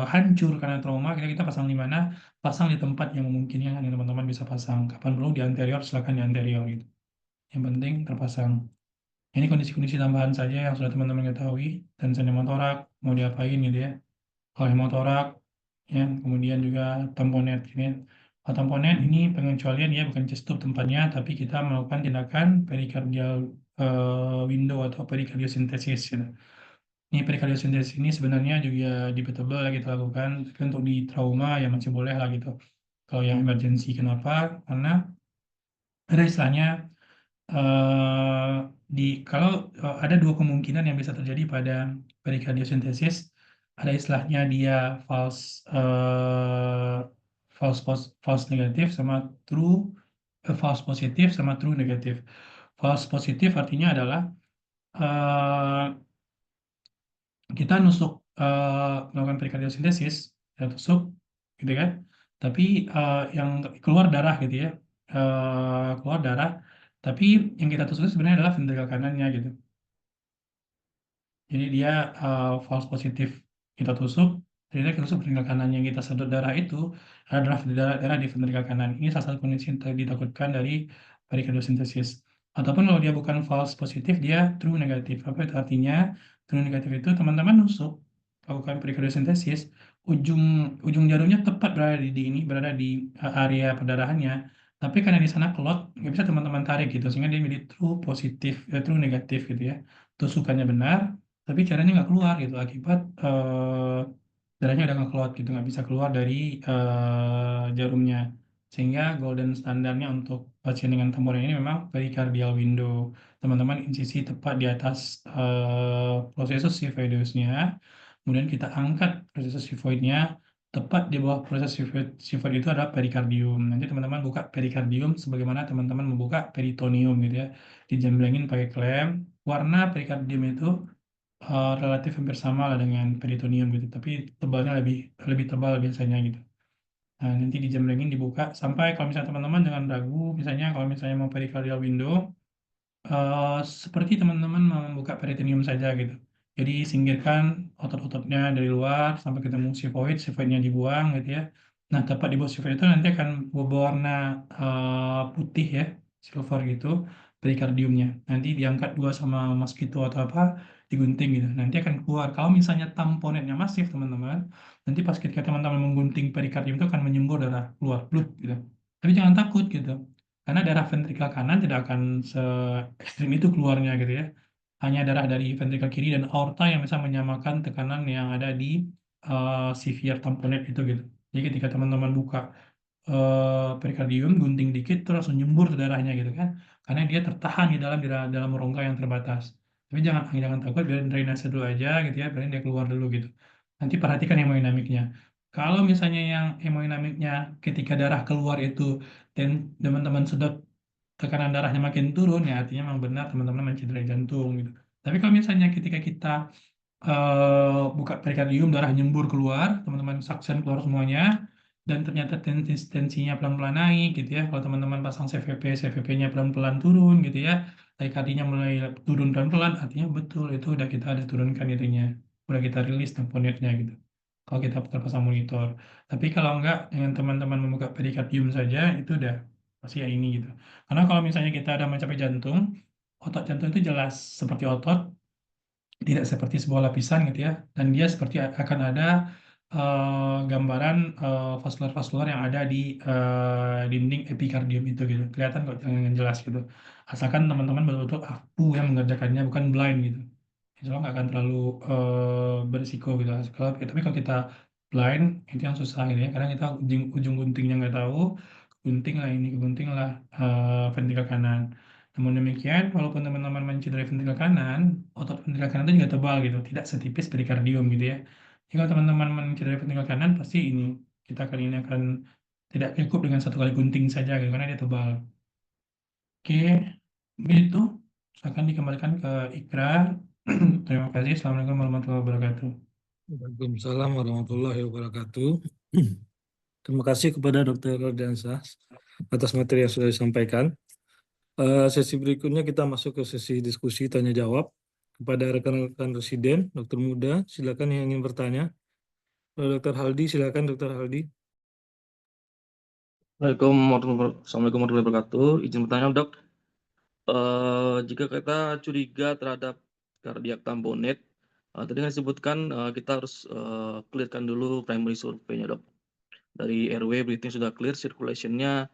hancur karena trauma, kita pasang di mana? Pasang di tempat yang memungkinkan yang teman-teman bisa pasang. Kapan perlu di anterior, silakan di anterior gitu. Yang penting terpasang. Ini kondisi-kondisi tambahan saja yang sudah teman-teman ketahui, dan hemotorak mau diapain gitu ya. Kalau hemotorak, ya, kemudian juga tamponet ini. Kalau tamponet ini pengecualian ya, bukan chest tube tempatnya, tapi kita melakukan tindakan pericardial window atau perikardiosintesis gitu. Ini perikardiosintesis ini sebenarnya juga debatable ya kita lakukan, tapi untuk di trauma ya masih boleh lah gitu. Kalau yang emergency kenapa? Karena ada istilahnya kalau ada 2 kemungkinan yang bisa terjadi pada perikardiosintesis. Ada istilahnya dia false negatif sama true false positif sama true negatif. False positif artinya adalah eh, kita nusuk melakukan perikardiosintesis, kita tusuk gitu kan, tapi yang keluar darah gitu ya, keluar darah, tapi yang kita tusuk itu sebenarnya adalah ventrikel kanannya gitu. Jadi dia false positif, kita tusuk, ternyata kita tusuk ventrikel kanan, yang kita sedot darah itu adalah darah di ventrikel kanan. Ini salah satu kondisi yang ditakutkan dari perikardiosintesis. Ataupun kalau dia bukan false positif, dia true negatif. Apa itu artinya? True negatif itu teman-teman nusuk, lakukan perikardiosintesis, ujung jarumnya tepat berada di area perdarahannya. Tapi karena di sana clot, nggak bisa teman-teman tarik gitu, sehingga dia menjadi true positif, true negatif gitu ya. Tusukannya benar, tapi caranya nggak keluar gitu akibat darahnya udah nggak keluar gitu, nggak bisa keluar dari jarumnya, sehingga golden standarnya untuk pasien dengan tumor ini memang pericardial window. Teman-teman insisi tepat di atas processus xiphoideusnya, kemudian kita angkat processus xiphoidnya tepat di bawah proses sifat itu adalah perikardium. Nanti teman-teman buka perikardium sebagaimana teman-teman membuka peritonium gitu ya. Dijemblengin pakai klem. Warna perikardium itu relatif hampir sama lah dengan peritonium gitu, tapi tebalnya lebih lebih tebal biasanya gitu. Nah, nanti dijembrengin dibuka sampai kalau misalnya teman-teman jangan ragu, misalnya kalau misalnya mau pericardial window, seperti teman-teman membuka peritoneum saja gitu. Jadi singkirkan otot-ototnya dari luar sampai ketemu sifoidnya dibuang gitu ya. Nah, tepat di bawah sifoid itu nanti akan berwarna putih ya, silver gitu, perikardiumnya. Nanti diangkat dua sama mosquito atau apa, digunting gitu. Nanti akan keluar. Kalau misalnya tamponetnya masif teman-teman, nanti pas ketika teman-teman menggunting perikardium itu akan menyembur darah keluar, blood gitu. Tapi jangan takut gitu. Karena darah ventrikel kanan tidak akan se ekstrim itu keluarnya gitu ya. Hanya darah dari ventrikel kiri dan aorta yang bisa menyamakan tekanan yang ada di severe tamponade itu gitu. Jadi ketika teman-teman buka perikardium, gunting dikit, terus langsung nyembur ke darahnya gitu kan. Karena dia tertahan di dalam rongga yang terbatas. Tapi jangan takut, biarin drainase dulu aja gitu ya, biarin dia keluar dulu gitu. Nanti perhatikan hemodinamiknya. Kalau misalnya yang hemodinamiknya ketika darah keluar itu dan teman-teman sedot tekanan darahnya makin turun, ya artinya memang benar teman-teman mencederai jantung gitu. Tapi kalau misalnya ketika kita buka perikardium, darah nyembur keluar, teman-teman saksen keluar semuanya, dan ternyata tensinya pelan-pelan naik gitu ya. Kalau teman-teman pasang CVP-nya pelan-pelan turun gitu ya, tadinya mulai turun pelan-pelan, artinya betul itu udah kita ada turunkan itunya, udah kita rilis tamponetnya gitu. Kalau kita terpasang monitor. Tapi kalau enggak, dengan teman-teman membuka perikardium saja, itu udah pasti ya ini gitu. Karena kalau misalnya kita ada mencapai jantung, otot jantung itu jelas seperti otot, tidak seperti sebuah lapisan gitu ya, dan dia seperti akan ada gambaran vaskular-vaskular yang ada di dinding epikardium itu gitu, kelihatan kok dengan jelas gitu, asalkan teman-teman betul-betul aku yang mengerjakannya, bukan blind gitu. Insya Allah nggak akan terlalu berisiko gitu. Tapi kalau kita blind itu yang susah gitu ya, karena kita ujung guntingnya nggak tahu, gunting lah ventrikel kanan. Namun demikian, walaupun teman-teman mencederai ventrikel kanan, otot ventrikel kanan itu juga tebal gitu, tidak setipis perikardium gitu ya. Jadi kalau teman-teman mencederai ventrikel kanan, pasti ini akan tidak cukup dengan satu kali gunting saja gitu, karena dia tebal. Oke, begitu. Akan dikembalikan ke Ikra. Terima kasih. Assalamualaikum warahmatullahi wabarakatuh. Waalaikumsalam warahmatullahi wabarakatuh. Terima kasih kepada Dr. Rodiansah atas materi yang sudah disampaikan. Sesi berikutnya kita masuk ke sesi diskusi tanya jawab kepada rekan-rekan residen. Dokter muda, silakan yang ingin bertanya. Dr. Haldi, silakan Dr. Haldi. Assalamualaikum warahmatullahi wabarakatuh. Izin bertanya, Dok. Jika kita curiga terhadap cardiac tamponade, tadi kan disebutkan kita harus clearkan dulu primary survey-nya, Dok. Dari RW breathing sudah clear, circulation-nya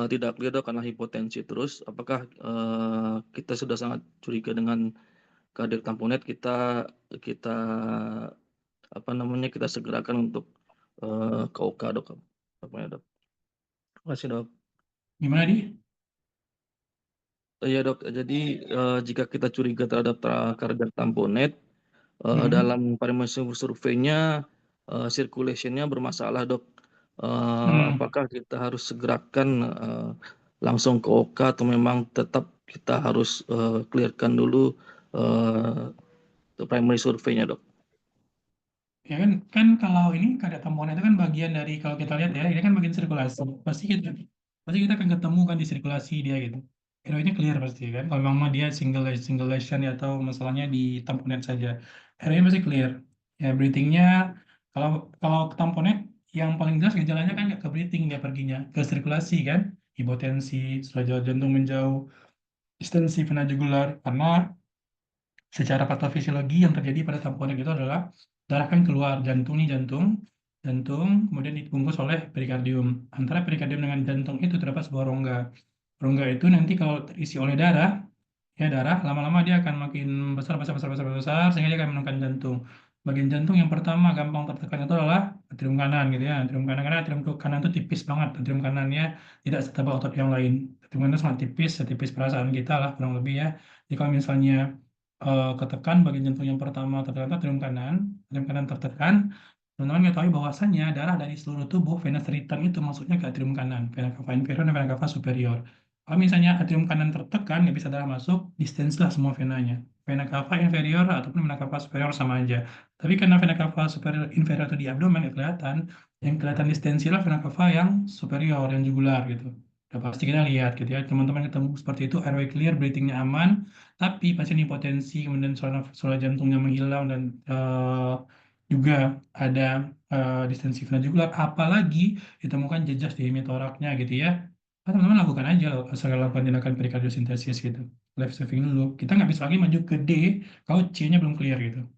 tidak clear, Dok, karena hipotensi terus. Apakah kita sudah sangat curiga dengan cardiac tamponade, kita segerakan untuk ke OK, Dok. Dok. Terima kasih, Dok. Gimana, Di? Iya, Dok. Jadi jika kita curiga terhadap cardiac tamponade, dalam primary survey-nya circulation-nya bermasalah, Dok. Apakah kita harus segerakan langsung ke OK atau memang tetap kita harus clearkan dulu primary survey-nya, Dok? Ya kan kalau ini kadar temuan itu kan bagian dari, kalau kita lihat ya, ini kan bagian sirkulasi. Pasti kita akan ketemu kan di sirkulasi dia gitu. RW-nya clear pasti kan. Kalau memang dia single lesion ya, atau masalahnya di tamponet saja, RW-nya pasti clear. Ya breathing-nya, kalau kalau tamponet yang paling jelas gejalanya kan nggak ke breathing, dia perginya ke sirkulasi kan, hipotensi, setelah jantung menjauh, distensi vena jugular, karena secara patofisiologi yang terjadi pada tamponek itu adalah darah kan keluar, jantung, kemudian dibungkus oleh perikardium. Antara perikardium dengan jantung itu terdapat sebuah rongga. Rongga itu nanti kalau terisi oleh darah, ya darah lama-lama dia akan makin besar sehingga dia akan menekan jantung. Bagian jantung yang pertama gampang tertekan itu adalah atrium kanan gitu ya. Atrium kanan, karena atrium kanan itu tipis banget. Atrium kanannya tidak setebal otot yang lain. Atrium kanan sangat tipis, setipis perasaan kita lah kurang lebih ya. Jadi kalau misalnya ketekan bagian jantung yang pertama tertekan atrium kanan tertekan, Teman-teman ketahui bahwasannya darah dari seluruh tubuh vena return itu maksudnya ke atrium kanan, vena cava inferior dan vena cava superior. Kalau misalnya atrium kanan tertekan, nggak bisa darah masuk, distens lah semua venanya. Vena cava inferior ataupun vena cava superior sama aja. Tapi karena vena cava superior inferior itu di abdomen nggak kelihatan, yang kelihatan distensi lah vena cava yang superior, yang jugular gitu. Udah pasti kita lihat gitu ya, teman-teman ketemu seperti itu, airway clear, breathingnya aman, tapi pasien hipotensi, kemudian saluran jantungnya menghilang dan juga ada distensi vena jugular, apalagi ditemukan jejas di hemitoraknya gitu ya. Nah, teman-teman lakukan aja asal lakukan tindakan perikardiosintesis gitu. Life saving dulu. Kita nggak bisa lagi maju ke D kalau C-nya belum clear gitu.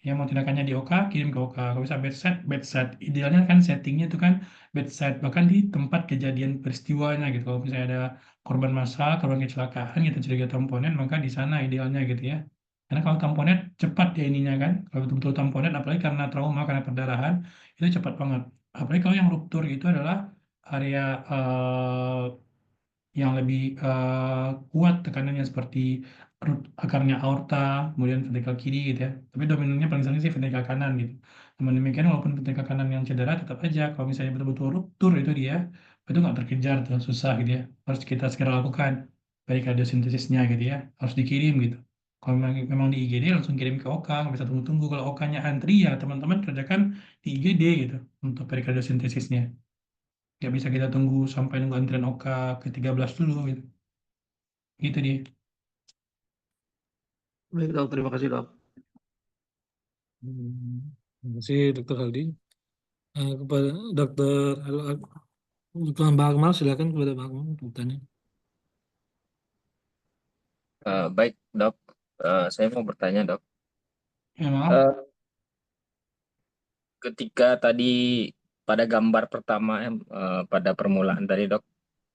Ya mau tindakannya di OK, kirim ke OK. Kalau bisa bedside, bedside. Idealnya kan settingnya itu kan bedside, bahkan di tempat kejadian peristiwanya gitu. Kalau misalnya ada korban massal, korban kecelakaan, kita curiga tamponet, maka di sana idealnya gitu ya. Karena kalau tamponet cepat ya ininya kan. Kalau betul-betul tamponet, apalagi karena trauma, karena perdarahan, itu cepat banget. Apalagi kalau yang ruptur itu adalah area yang lebih kuat tekanannya seperti akarnya aorta, kemudian ventrikel kiri gitu ya. Tapi dominannya paling sering sih ventrikel kanan gitu. Namun demikian walaupun ventrikel kanan yang cedera tetap aja kalau misalnya betul-betul ruptur itu dia itu nggak terkejar tuh susah gitu ya. Harus kita segera lakukan perikardiosintesisnya gitu ya. Harus dikirim gitu. Kalau memang di IGD langsung kirim ke OK, nggak bisa tunggu-tunggu. Kalau OK-nya antri ya teman-teman kerjakan di IGD gitu untuk perikardiosintesisnya. Nggak bisa kita tunggu sampai nunggu antrian OK ke-13 dulu gitu. Gitu dia. Baik dok, terima kasih dok. Terima kasih Dokter Aldi. Kepada Dokter Bang Akmal, silakan kepada Bang Akmal bertanya. Baik dok, saya mau bertanya dok. Ya, maaf. Ketika tadi pada gambar pertama pada permulaan tadi dok,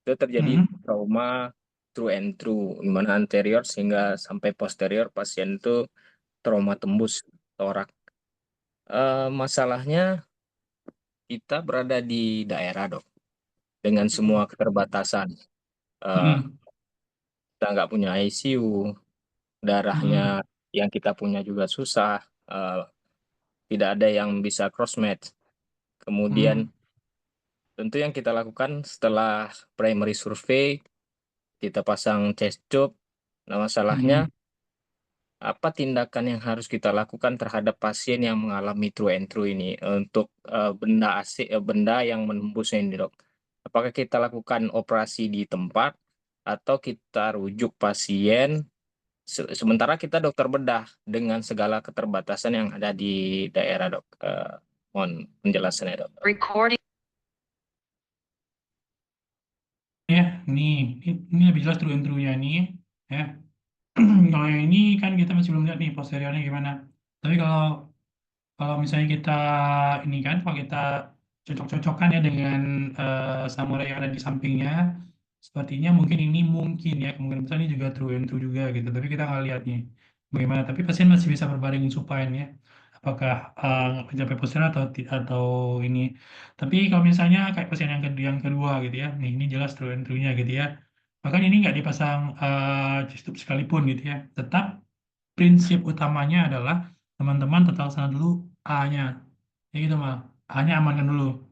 itu terjadi trauma through and through, di mana anterior sehingga sampai posterior pasien itu trauma tembus torak. Masalahnya kita berada di daerah dok, dengan semua keterbatasan. Kita nggak punya ICU, darahnya yang kita punya juga susah, tidak ada yang bisa cross-match. Kemudian tentu yang kita lakukan setelah primary survey, kita pasang chest tube. Nah, masalahnya apa tindakan yang harus kita lakukan terhadap pasien yang mengalami through and through ini untuk benda yang menembusnya ini dok? Apakah kita lakukan operasi di tempat atau kita rujuk pasien sementara kita dokter bedah dengan segala keterbatasan yang ada di daerah dok? Mohon penjelasannya dok. Ya, ini lebih jelas true and true-nya nih, ya. Kalau yang ini kan kita masih belum lihat nih posteriornya gimana. Tapi kalau misalnya kita ini kan, kalau kita cocok-cocokkan ya dengan samurai yang ada di sampingnya, sepertinya mungkin ini mungkin ya kemungkinan besar ini juga true and true juga gitu. Tapi kita nggak lihat nih bagaimana. Tapi pasien masih bisa berbaring supine ya. Apakah mencapai posterior atau ini. Tapi kalau misalnya kayak pasien yang kedua gitu ya, nih ini jelas true and true-nya gitu ya. Bahkan ini nggak dipasang chest tube sekalipun gitu ya. Tetap prinsip utamanya adalah teman-teman total sana dulu A-nya. Ya gitu mal. A-nya amankan dulu.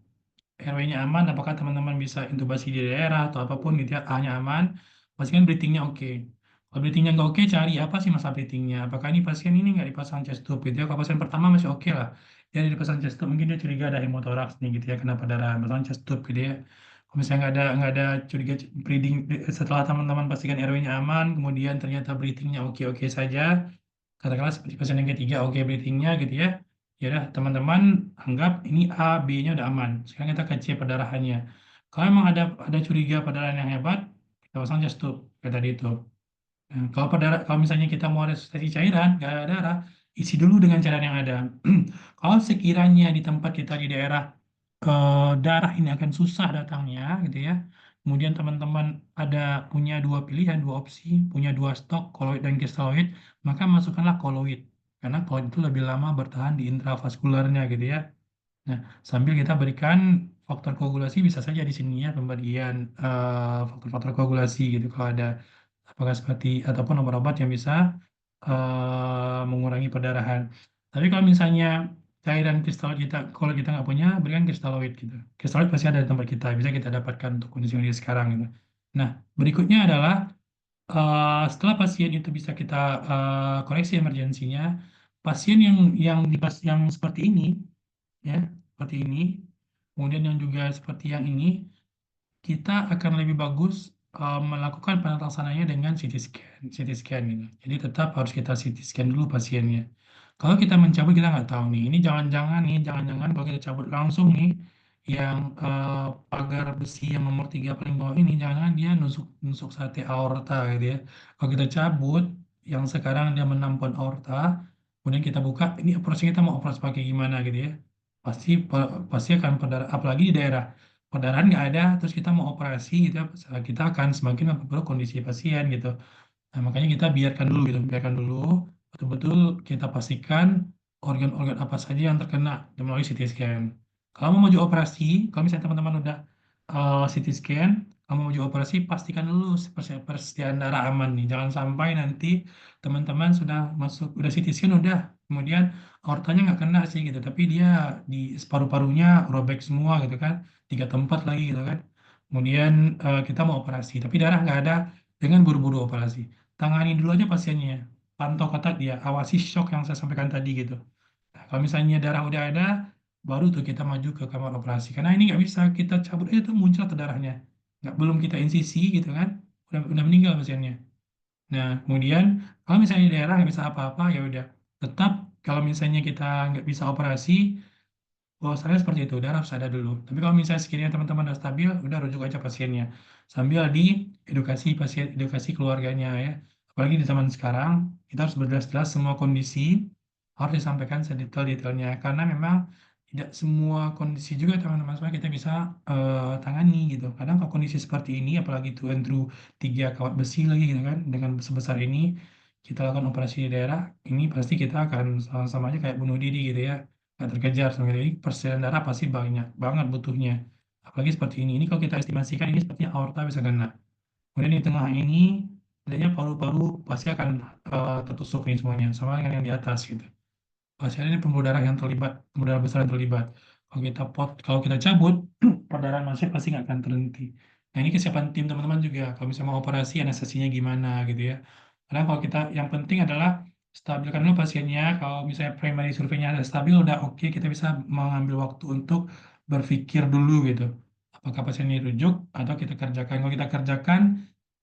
RW-nya aman, apakah teman-teman bisa intubasi di daerah atau apapun gitu ya. A-nya aman, pastikan breathing-nya oke. Kalau breathing-nya nggak oke, cari apa sih masalah breathing-nya. Apakah ini pasien ini nggak dipasang chest tube gitu ya. Kalau pasien pertama masih oke lah. Dia dipasang chest tube, mungkin dia curiga ada hemothorax nih gitu ya, kenapa darah. Pasang chest tube gitu ya. Kalau misalnya nggak ada curiga breathing, setelah teman-teman pastikan RW-nya aman, kemudian ternyata breathing-nya oke-oke saja, katakanlah seperti pasien yang ketiga oke breathing-nya gitu ya. Ya udah teman-teman anggap ini A, B-nya udah aman. Sekarang kita ke C perdarahannya. Kalau memang ada curiga perdarahan yang hebat, kita pasang chest tube kayak tadi itu. Nah, kalau misalnya kita mau resusitasi cairan, nggak ada darah, isi dulu dengan cairan yang ada. Kalau sekiranya di tempat kita di daerah darah ini akan susah datangnya gitu ya. Kemudian teman-teman punya dua pilihan, dua opsi, punya dua stok koloid dan kristaloid, maka masukkanlah koloid. Karena koloid itu lebih lama bertahan di intravaskularnya gitu ya. Nah, sambil kita berikan faktor koagulasi bisa saja di sini ya pemberian faktor-faktor koagulasi gitu kalau ada apakah seperti ataupun obat-obat yang bisa mengurangi perdarahan. Tapi kalau misalnya cairan kristaloid kita, kalau kita nggak punya, berikan kristaloid gitu. Kristaloid pasti ada di tempat kita, bisa kita dapatkan untuk kondisi sekarang gitu. Nah, berikutnya adalah setelah pasien itu bisa kita koreksi emergensinya, pasien yang seperti ini, ya, seperti ini, kemudian yang juga seperti yang ini, kita akan lebih bagus melakukan penelaksananya dengan CT scan gitu. Jadi tetap harus kita CT scan dulu pasiennya. Kalau kita mencabut kita nggak tahu nih, ini jangan-jangan kalau kita cabut langsung nih, yang pagar besi yang nomor 3 paling bawah ini, jangan-jangan dia nusuk sate aorta gitu ya. Kalau kita cabut, yang sekarang dia menampon aorta, kemudian kita buka, ini operasi kita mau operasi pakai gimana gitu ya. Pasti pasti akan apalagi di daerah perdarahan nggak ada, terus kita mau operasi gitu, kita akan semakin memperburuk kondisi pasien gitu. Nah, makanya kita biarkan dulu gitu, biarkan dulu, betul-betul kita pastikan organ-organ apa saja yang terkena melalui CT scan. Kalau mau maju operasi, kalau misalnya teman-teman udah CT scan, kalau mau maju operasi, pastikan dulu persediaan darah aman nih. Jangan sampai nanti teman-teman sudah masuk, udah CT scan, udah, kemudian aortanya nggak kena sih gitu, tapi dia di paru-parunya robek semua gitu kan, 3 tempat lagi gitu kan. Kemudian kita mau operasi, tapi darah nggak ada, dengan buru-buru operasi. Tangani dulu aja pasiennya, pantau ketat dia, awasi shock yang saya sampaikan tadi gitu. Nah, kalau misalnya darah udah ada, baru tuh kita maju ke kamar operasi. Karena ini nggak bisa kita cabut aja tuh muncul tuh darahnya. Nggak, belum kita insisi gitu kan, udah meninggal pasiennya. Nah, kemudian kalau misalnya di daerah nggak bisa apa-apa, ya udah. Tetap kalau misalnya kita nggak bisa operasi, bahwasannya seperti itu, darah harus ada dulu. Tapi kalau misalnya sekiranya teman-teman udah stabil, udah rujuk aja pasiennya. Sambil edukasi pasien, edukasi keluarganya ya. Apalagi di zaman sekarang, kita harus berjelas-jelas semua kondisi, harus disampaikan sedetail-detailnya. Karena memang tidak semua kondisi juga teman-teman semua kita bisa tangani gitu. Kadang kalau kondisi seperti ini, apalagi itu through 3 kawat besi lagi gitu kan, dengan sebesar ini, kita lakukan operasi di daerah, ini pasti kita akan sama-sama aja kayak bunuh diri gitu ya, nggak terkejar sebenarnya. Jadi persediaan darah pasti banyak banget butuhnya. Apalagi seperti ini. Ini kalau kita estimasikan ini sepertinya aorta bisa kena. Kemudian di tengah ini, adanya paru-paru pasti akan tertusuk nih semuanya, sama dengan yang di atas gitu. Pasti ada ini pembuluh darah yang terlibat, pembuluh darah besar yang terlibat. Kalau kita cabut, perdarahan masif pasti nggak akan terhenti. Nah, ini kesiapan tim teman-teman juga. Kalau misalnya mau operasi, anestesinya gimana gitu ya. Karena kalau kita, yang penting adalah stabilkan dulu pasiennya. Kalau misalnya primary surveinya ada stabil, udah oke, kita bisa mengambil waktu untuk berpikir dulu gitu. Apakah pasien ini rujuk atau kita kerjakan. Kalau kita kerjakan,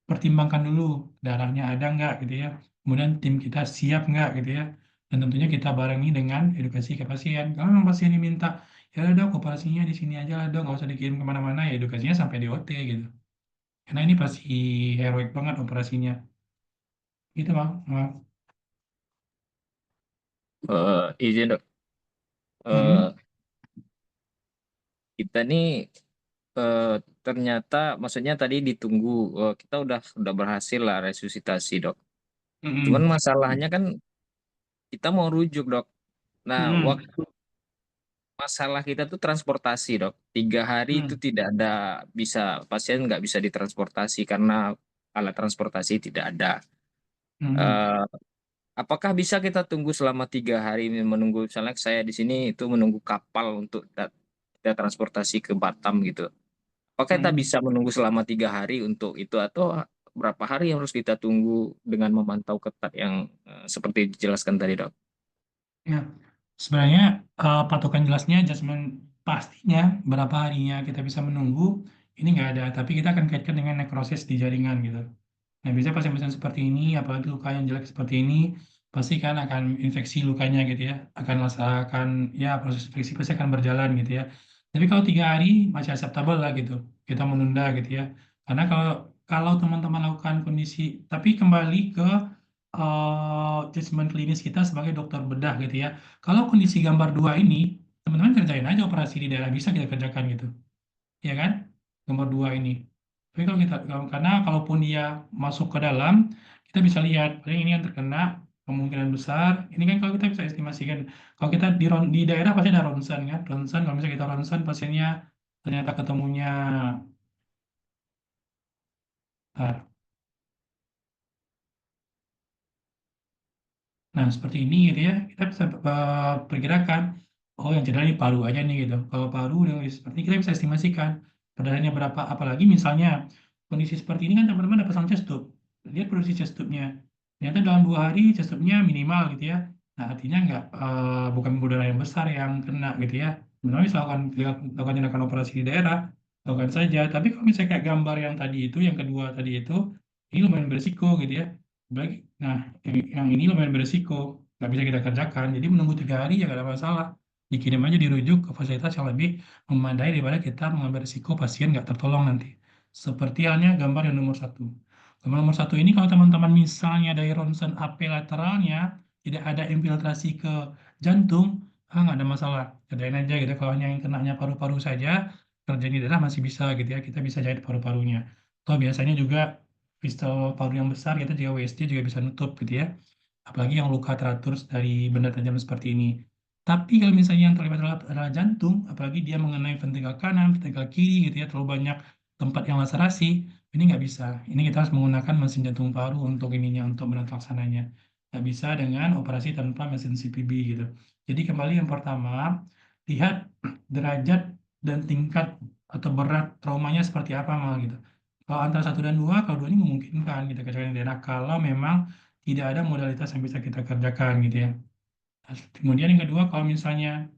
pertimbangkan dulu darahnya ada nggak gitu ya. Kemudian tim kita siap nggak gitu ya. Dan tentunya kita barengi dengan edukasi ke pasien. Kalau memang pasien ini minta, ya udah dok, operasinya di sini aja lah dok, nggak usah dikirim kemana-mana, ya edukasinya sampai di OT gitu. Karena ini pasti heroik banget operasinya. Gitu bang. Bang. Izin dok. Hmm. Kita nih ternyata, maksudnya tadi ditunggu, kita udah berhasil lah resusitasi dok. Cuman Hmm. masalahnya kan kita mau rujuk dok. Nah, Hmm. waktu masalah kita tuh transportasi dok. 3 hari itu Hmm. tidak ada, pasien nggak bisa ditransportasi karena alat transportasi tidak ada. Hmm. Eh, apakah bisa kita tunggu selama 3 hari menunggu, misalnya saya di sini itu menunggu kapal untuk kita transportasi ke Batam gitu. Apakah kita Hmm. bisa menunggu selama 3 hari untuk itu, atau berapa hari yang harus kita tunggu dengan memantau ketat yang seperti dijelaskan tadi dok? Ya, sebenarnya patokan jelasnya, adjustment pastinya berapa harinya kita bisa menunggu, ini nggak ada. Tapi kita akan kaitkan dengan nekrosis di jaringan gitu. Nah, biasanya pasien-pasien seperti ini, apalagi luka yang jelek seperti ini, pasti kan akan infeksi lukanya gitu ya, akan rasakan ya proses infeksi pasti akan berjalan gitu ya. Tapi kalau 3 hari masih acceptable lah gitu, kita menunda gitu ya. Karena kalau teman-teman lakukan kondisi, tapi kembali ke judgement klinis kita sebagai dokter bedah gitu ya. Kalau kondisi gambar 2 ini, teman-teman kerjain aja operasi di daerah, bisa kita kerjakan gitu ya kan, nomor 2 ini. Tapi karena kalaupun dia masuk ke dalam, kita bisa lihat paling ini yang terkena kemungkinan besar. Ini kan kalau kita bisa estimasikan, kalau kita di daerah pasti ada ronsen kan, ronsen. Kalau misalnya kita ronsen pasiennya ternyata ketemunya, nah seperti ini gitu ya, kita bisa perkirakan oh yang cedera ini paru aja nih gitu. Kalau paru dengan kondisi seperti ini kita bisa estimasikan perdarahannya berapa. Apalagi misalnya kondisi seperti ini kan teman-teman ada pasang chest tube. Lihat produksi chest tube-nya. Ternyata dalam 2 hari chest tube-nya minimal gitu ya. Nah artinya nggak bukan pembuluh darah yang besar yang kena gitu ya. Sebenarnya bisa lakukan tindakan operasi di daerah, lakukan saja. Tapi kalau misalnya kayak gambar yang tadi itu, yang kedua tadi itu, ini lumayan berisiko gitu ya. Nah, yang ini lumayan berisiko, nggak bisa kita kerjakan. Jadi menunggu 3 hari ya nggak ada masalah. Dikirim aja dirujuk ke fasilitas yang lebih memadai daripada kita mengambil risiko pasien nggak tertolong nanti. Seperti halnya gambar yang nomor 1. Gambar nomor 1 ini kalau teman-teman misalnya dari ronsen AP lateralnya tidak ada infiltrasi ke jantung, nggak ada masalah. Kerjain aja gitu. Kalau hanya yang kenanya paru-paru saja, kerjaan di daerah masih bisa gitu ya. Kita bisa jahit paru-parunya. Atau biasanya juga pistol paru yang besar kita juga WSD juga bisa nutup gitu ya. Apalagi yang luka teratur dari benda tajam seperti ini. Tapi kalau misalnya yang terlibat adalah jantung, apalagi dia mengenai ventrikel kanan, ventrikel kiri gitu ya, terlalu banyak tempat yang laserasi, ini nggak bisa. Ini kita harus menggunakan mesin jantung paru untuk ininya, untuk menata laksananya. Nggak bisa dengan operasi tanpa mesin CPB gitu. Jadi kembali yang pertama, lihat derajat dan tingkat atau berat traumanya seperti apa malah gitu. Kalau antara 1 dan 2, kalau 2 ini memungkinkan kita kerjakan di daerah kalau memang tidak ada modalitas yang bisa kita kerjakan gitu ya. Kemudian yang kedua, kalau misalnya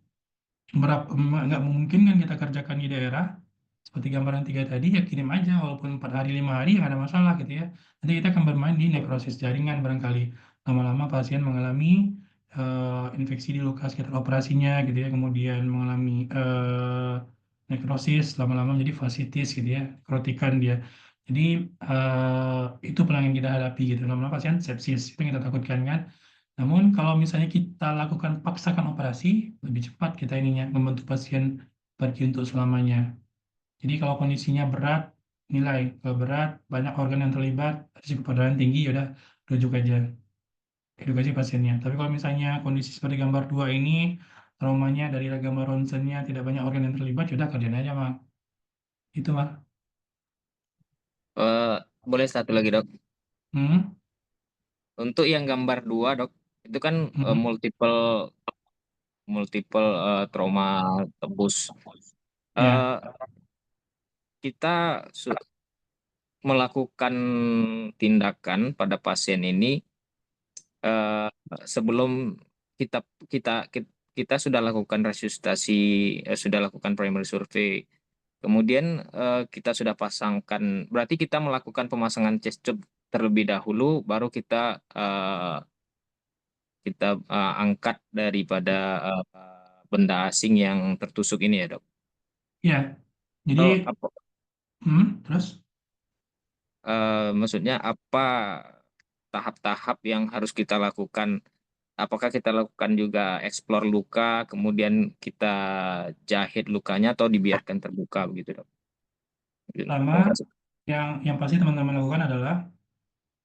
nggak memungkinkan kita kerjakan di daerah, seperti gambaran 3 tadi, ya kirim aja, walaupun 4 hari, 5 hari, ya nggak ada masalah gitu ya. Nanti kita akan bermain di nekrosis jaringan barangkali. Lama-lama pasien mengalami infeksi di luka sekitar operasinya gitu ya, kemudian mengalami nekrosis, lama-lama menjadi fasciitis gitu ya, krotikan dia. Jadi itu yang kita hadapi gitu. Lama-lama pasien sepsis, itu yang kita takutkan kan. Namun kalau misalnya kita lakukan paksakan operasi, lebih cepat kita ininya membantu pasien pergi untuk selamanya. Jadi kalau kondisinya berat, nilai kalau berat, banyak organ yang terlibat, risiko perdarahan tinggi, ya udah rujuk aja, edukasi pasiennya. Tapi kalau misalnya kondisi seperti gambar 2 ini, traumanya dari gambar ronsennya tidak banyak organ yang terlibat, ya udah kerjain aja, Mak. Itu, Mak. Boleh satu lagi, Dok. Hmm? Untuk yang gambar 2, Dok, itu kan multiple trauma tebus. Ya. Kita melakukan tindakan pada pasien ini sebelum kita kita sudah lakukan resusitasi, sudah lakukan primary survey, kemudian kita sudah pasangkan, berarti kita melakukan pemasangan chest tube terlebih dahulu, baru kita angkat daripada benda asing yang tertusuk ini ya, Dok. Ya. Jadi terus maksudnya apa tahap-tahap yang harus kita lakukan? Apakah kita lakukan juga eksplor luka, kemudian kita jahit lukanya, atau dibiarkan terbuka begitu, Dok? pertama yang pasti teman-teman lakukan adalah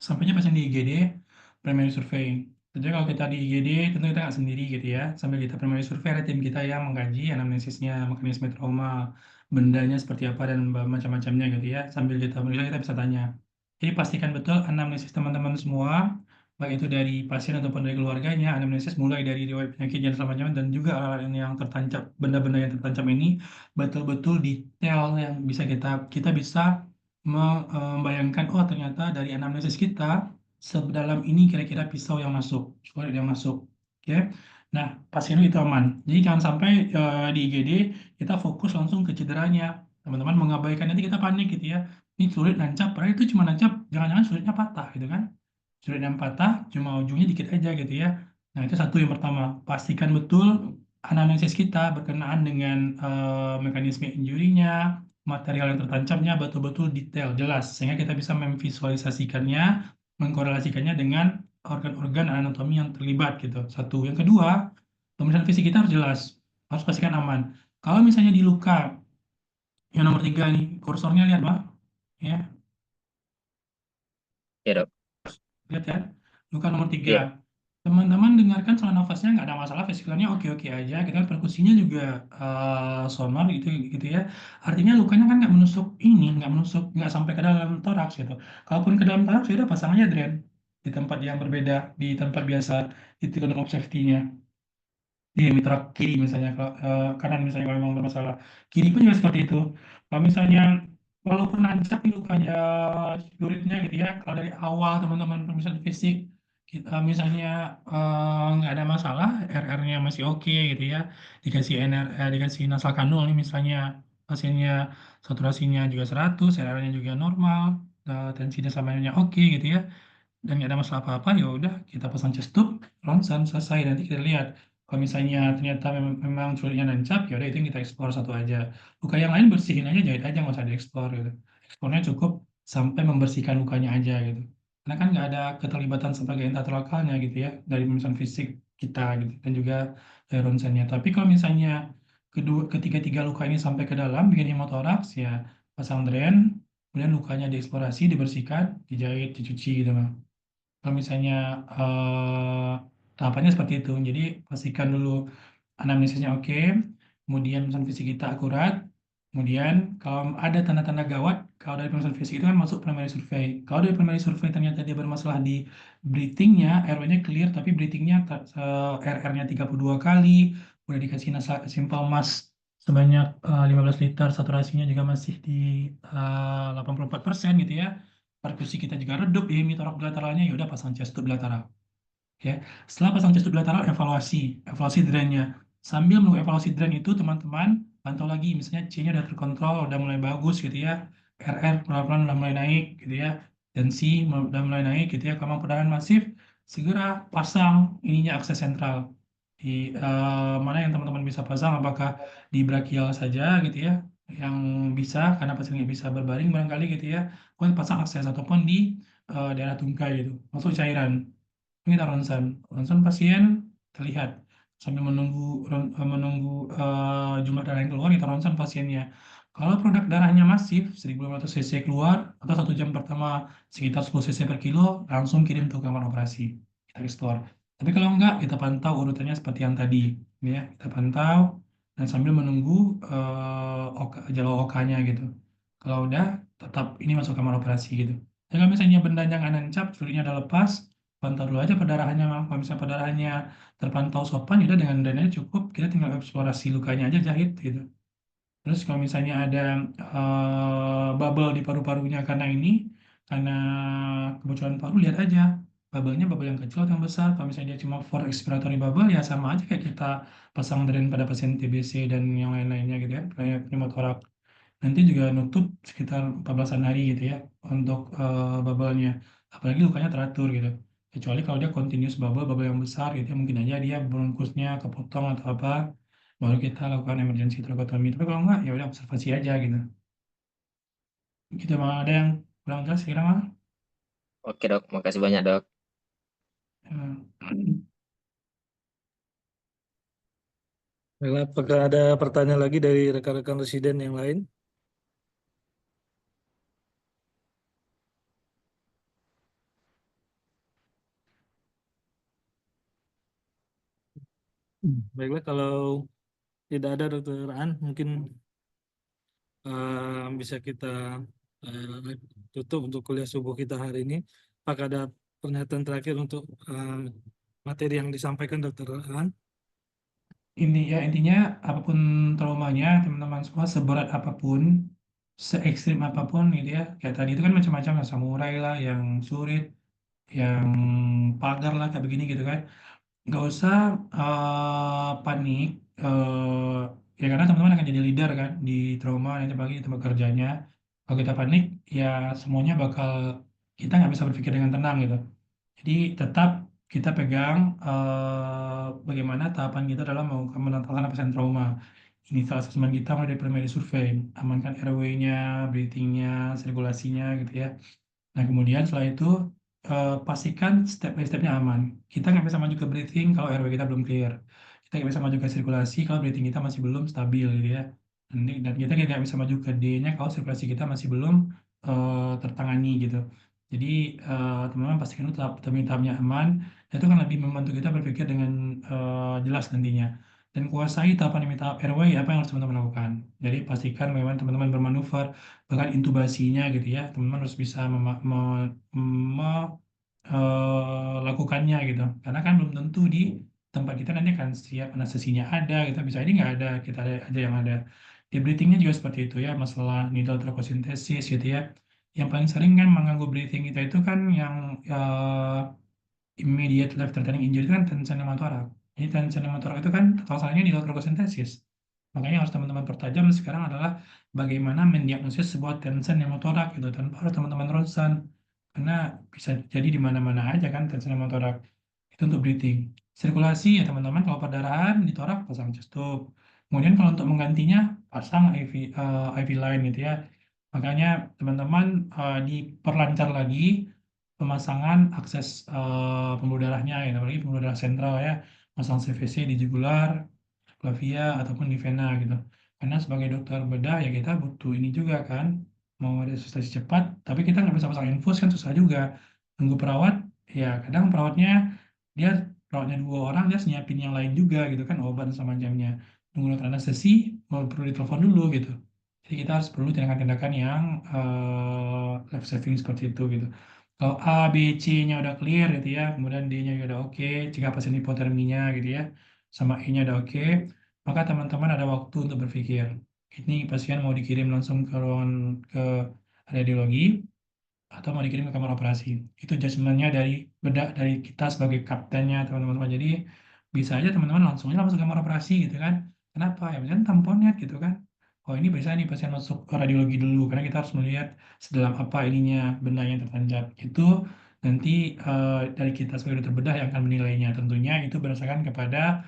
sampainya pasien di IGD primary surveying. Jadi kalau kita di IGD tentu kita nggak sendiri gitu ya, sambil kita primary survey ada tim kita yang mengkaji anamnesisnya, mekanisme trauma, bendanya seperti apa dan macam-macamnya gitu ya. Sambil kita menilai kita bisa tanya. Jadi pastikan betul anamnesis teman-teman semua, baik itu dari pasien ataupun dari keluarganya, anamnesis mulai dari riwayat penyakit dan macam dan juga yang tertancap, benda-benda yang tertancap ini betul-betul detail yang bisa kita bisa membayangkan, oh ternyata dari anamnesis kita sedalam ini kira-kira pisau yang masuk, kulit yang masuk. Oke. Nah, pasien itu aman. Jadi jangan sampai di IGD kita fokus langsung ke cederanya. Teman-teman mengabaikan, nanti kita panik gitu ya. Ini sulit nancap, padahal itu cuma nancap, jangan-jangan sulitnya patah gitu kan. Sulit yang patah cuma ujungnya dikit aja gitu ya. Nah, itu satu yang pertama. Pastikan betul anamnesis kita berkenaan dengan mekanisme injurinya, material yang tertancapnya betul-betul detail, jelas, sehingga kita bisa memvisualisasikannya, mengkorelasikannya dengan organ-organ anatomi yang terlibat gitu. Satu. Yang kedua, pemeriksaan fisik kita harus jelas, harus pastikan aman. Kalau misalnya di luka yang nomor 3 nih, kursornya lihat Pak, ya. Ya, Dok. Lihat ya, luka nomor 3. Iya. Teman-teman dengarkan saluran nafasnya nggak ada masalah, vesikulanya oke-oke aja, kita perkusinya juga sonar gitu gitu ya. Artinya lukanya kan nggak menusuk ini, nggak sampai ke dalam toraks gitu. Kalaupun ke dalam toraks sudah pasang aja drain di tempat yang berbeda, di tempat biasa, di tip of safety-nya. di mitra kiri misalnya, kalau kanan misalnya kalau memang bermasalah. Kiri pun juga seperti itu. Kalau misalnya walaupun nancap nih lukanya luritnya gitu ya, kalau dari awal teman-teman misalnya fisik kita misalnya nggak ada masalah, RR-nya masih oke gitu ya, dikasih dikasih nasal kanul nih misalnya pasiennya saturasinya juga 100, RR-nya juga normal, tensinya samanya oke gitu ya, dan nggak ada masalah apa-apa, ya udah kita pasang chest tube, ronsen, selesai. Nanti kita lihat kalau misalnya ternyata memang sulitnya nancap, ya udah itu yang kita eksplor satu aja. Luka yang lain bersihin aja, jahit aja, nggak usah dieksplor gitu. Eksplornya cukup sampai membersihkan lukanya aja gitu, karena kan nggak ada keterlibatan sebagai entah lokalnya gitu ya dari pemeriksaan fisik kita gitu, dan juga dari ronsennya. Tapi kalau misalnya ketiga luka ini sampai ke dalam bikin hemotoraks, ya pasang drain, kemudian lukanya dieksplorasi, dibersihkan, dijahit, dicuci gitu Bang. Kalau misalnya tahapannya seperti itu. Jadi pastikan dulu anamnesisnya oke, kemudian pemeriksaan fisik kita akurat, kemudian kalau ada tanda-tanda gawat, kalau dari pemeriksaan fisik itu kan masuk primary survey. Kalau dari primary survey ternyata dia bermasalah di breathingnya, RW-nya clear, tapi breathingnya RR-nya 32 kali, udah dikasih simple mass sebanyak 15 liter, saturasinya juga masih di 84% gitu ya. Perkusi kita juga redup, ya mitorak bilateralnya, ya udah pasang chest tube bilateral. Ya, setelah pasang chest tube bilateral, evaluasi drainnya. Sambil menunggu evaluasi drain itu, teman-teman pantau lagi, misalnya C-nya udah terkontrol, udah mulai bagus gitu ya, RR pelan-pelan udah mulai naik gitu ya, dan C udah mulai naik gitu ya, kalau perdarahan masif, segera pasang ininya akses sentral. Di mana yang teman-teman bisa pasang, apakah di brachial saja gitu ya, yang bisa karena pasiennya bisa berbaring barangkali gitu ya, kemudian pasang akses ataupun di daerah tungkai gitu, masuk cairan. Ini kita ronsen pasien terlihat sambil menunggu jumlah darah yang keluar, kita ronsen pasiennya. Kalau produk darahnya masif 1.500 cc keluar atau 1 jam pertama sekitar 10 cc per kilo, langsung kirim ke kamar operasi, kita restore. Tapi kalau enggak, kita pantau urutannya seperti yang tadi ya, kita pantau dan sambil menunggu jalur OK-nya gitu. Kalau udah, tetap ini masuk kamar operasi gitu. Dan kalau misalnya bendanya nggak nancap, sulitnya udah lepas, pantau dulu aja perdarahannya. Kalau misalnya perdarahannya terpantau sopan, ya udah dengan drainnya cukup, kita tinggal eksplorasi lukanya aja, jahit gitu. Terus kalau misalnya ada bubble di paru-parunya karena kebocoran paru, lihat aja bubble-nya bubble yang kecil atau yang besar. Kalau misalnya dia cuma for expiratory bubble, ya sama aja kayak kita pasang drain pada pasien TBC dan yang lain-lainnya gitu ya, kayak pneumotorak. Nanti juga nutup sekitar 14-an hari gitu ya untuk bubble-nya. Apalagi lukanya teratur gitu. Kecuali kalau dia continuous bubble yang besar gitu ya, mungkin aja dia bronkusnya kepotong atau apa, baru kita lakukan emergency thoracotomy. Tapi kalau enggak, ya udah observasi aja gitu. Gitu Bang, ada yang kurang jelas kira Bang? Oke dok, makasih banyak dok. Baiklah, apakah ada pertanyaan lagi dari rekan-rekan residen yang lain? Baiklah, kalau tidak ada Dokter An, mungkin bisa kita tutup untuk kuliah subuh kita hari ini. Apakah ada pernyataan terakhir untuk materi yang disampaikan Dokter An? Intinya apapun traumanya teman-teman semua, seberat apapun, se ekstrim apapun gitu ya, kayak tadi itu kan macam-macam, yang samurai lah, yang surit, yang pagar lah kayak begini gitu kan, nggak usah panik, ya karena teman-teman akan jadi leader kan di trauma nanti pagi di tempat kerjanya. Kalau kita panik, ya semuanya kita nggak bisa berpikir dengan tenang gitu. Jadi tetap kita pegang bagaimana tahapan kita dalam menangani pasien trauma. Initial assessment kita mulai dari primary survey, amankan airway-nya, breathing-nya, sirkulasinya gitu ya. Nah kemudian setelah itu pastikan step by step-nya aman. Kita nggak bisa maju ke breathing kalau airway kita belum clear. Kita nggak bisa maju ke sirkulasi kalau breathing kita masih belum stabil gitu ya. Dan kita nggak bisa maju ke D-nya kalau sirkulasi kita masih belum tertangani gitu. Jadi teman-teman pastikan dulu tahap-tahapnya aman. Dan itu kan lebih membantu kita berpikir dengan jelas nantinya. Dan kuasai tahapan demi tahap airway, apa yang harus teman-teman lakukan. Jadi pastikan memang teman-teman bermanuver, bahkan intubasinya gitu ya, teman-teman harus bisa melakukannya gitu. Karena kan belum tentu di tempat kita nanti akan siap anestesinya ada, kita bisa ini nggak ada, kita ada aja yang ada. Di breathingnya juga seperti itu ya, masalah needle trochosinthesis gitu ya. Yang paling sering kan mengganggu breathing kita itu kan yang immediate left threatening injury itu kan tension pneumothorax. Jadi tension pneumothorax itu kan total salahnya needle trochosinthesis. Makanya yang harus teman-teman pertajam sekarang adalah bagaimana mendiagnosis sebuah tension pneumothorax gitu tanpa harus teman-teman ronsen. Karena bisa jadi di mana-mana aja kan tension pneumothorax. Itu untuk breathing. Sirkulasi ya teman-teman, kalau perdarahan di torak pasang chest tube. Kemudian kalau untuk menggantinya pasang IV line gitu ya. Makanya teman-teman diperlancar lagi pemasangan akses pembuluh darahnya ya, apalagi pembuluh darah sentral ya, pasang CVC di jugular, clavia ataupun di vena gitu. Karena sebagai dokter bedah ya kita butuh ini juga kan, mau resusitasi cepat, tapi kita nggak bisa pasang infus kan susah juga. Nunggu perawat, ya kadang perawatnya 2 orang, dia nyiapin yang lain juga gitu kan, obat sama jamnya. Nunggu dokter anestesi, perlu ditelepon dulu gitu. Jadi kita harus perlu tindakan-tindakan yang life saving seperti itu gitu. Kalau A, B, C-nya udah clear gitu ya, kemudian D-nya juga udah oke, jika pasien hipoterminya gitu ya, sama E-nya udah oke, maka teman-teman ada waktu untuk berpikir. Ini pasien mau dikirim langsung ke ruangan ke radiologi atau mau dikirim ke kamar operasi. Itu judgement-nya dari bedak dari kita sebagai kaptennya teman-teman. Jadi bisa aja teman-teman langsung aja masuk ke kamar operasi gitu kan. Kenapa? Ya misalnya tamponnya gitu kan. Oh ini bisa nih pasien masuk ke radiologi dulu karena kita harus melihat sedalam apa ininya benda yang tertancap. Itu nanti dari kita sebagai dokter bedah yang akan menilainya. Tentunya itu berdasarkan kepada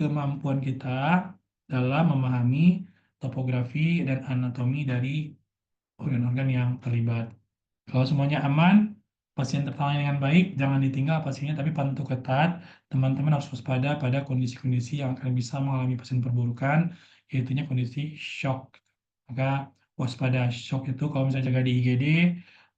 kemampuan kita dalam memahami topografi dan anatomi dari organ-organ yang terlibat. Kalau semuanya aman, pasien tertangani dengan baik, jangan ditinggal pasiennya, tapi pantau ketat. Teman-teman harus waspada pada kondisi-kondisi yang akan bisa mengalami pasien perburukan, yaitu kondisi shock. Maka waspada shock itu kalau misalnya jaga di IGD,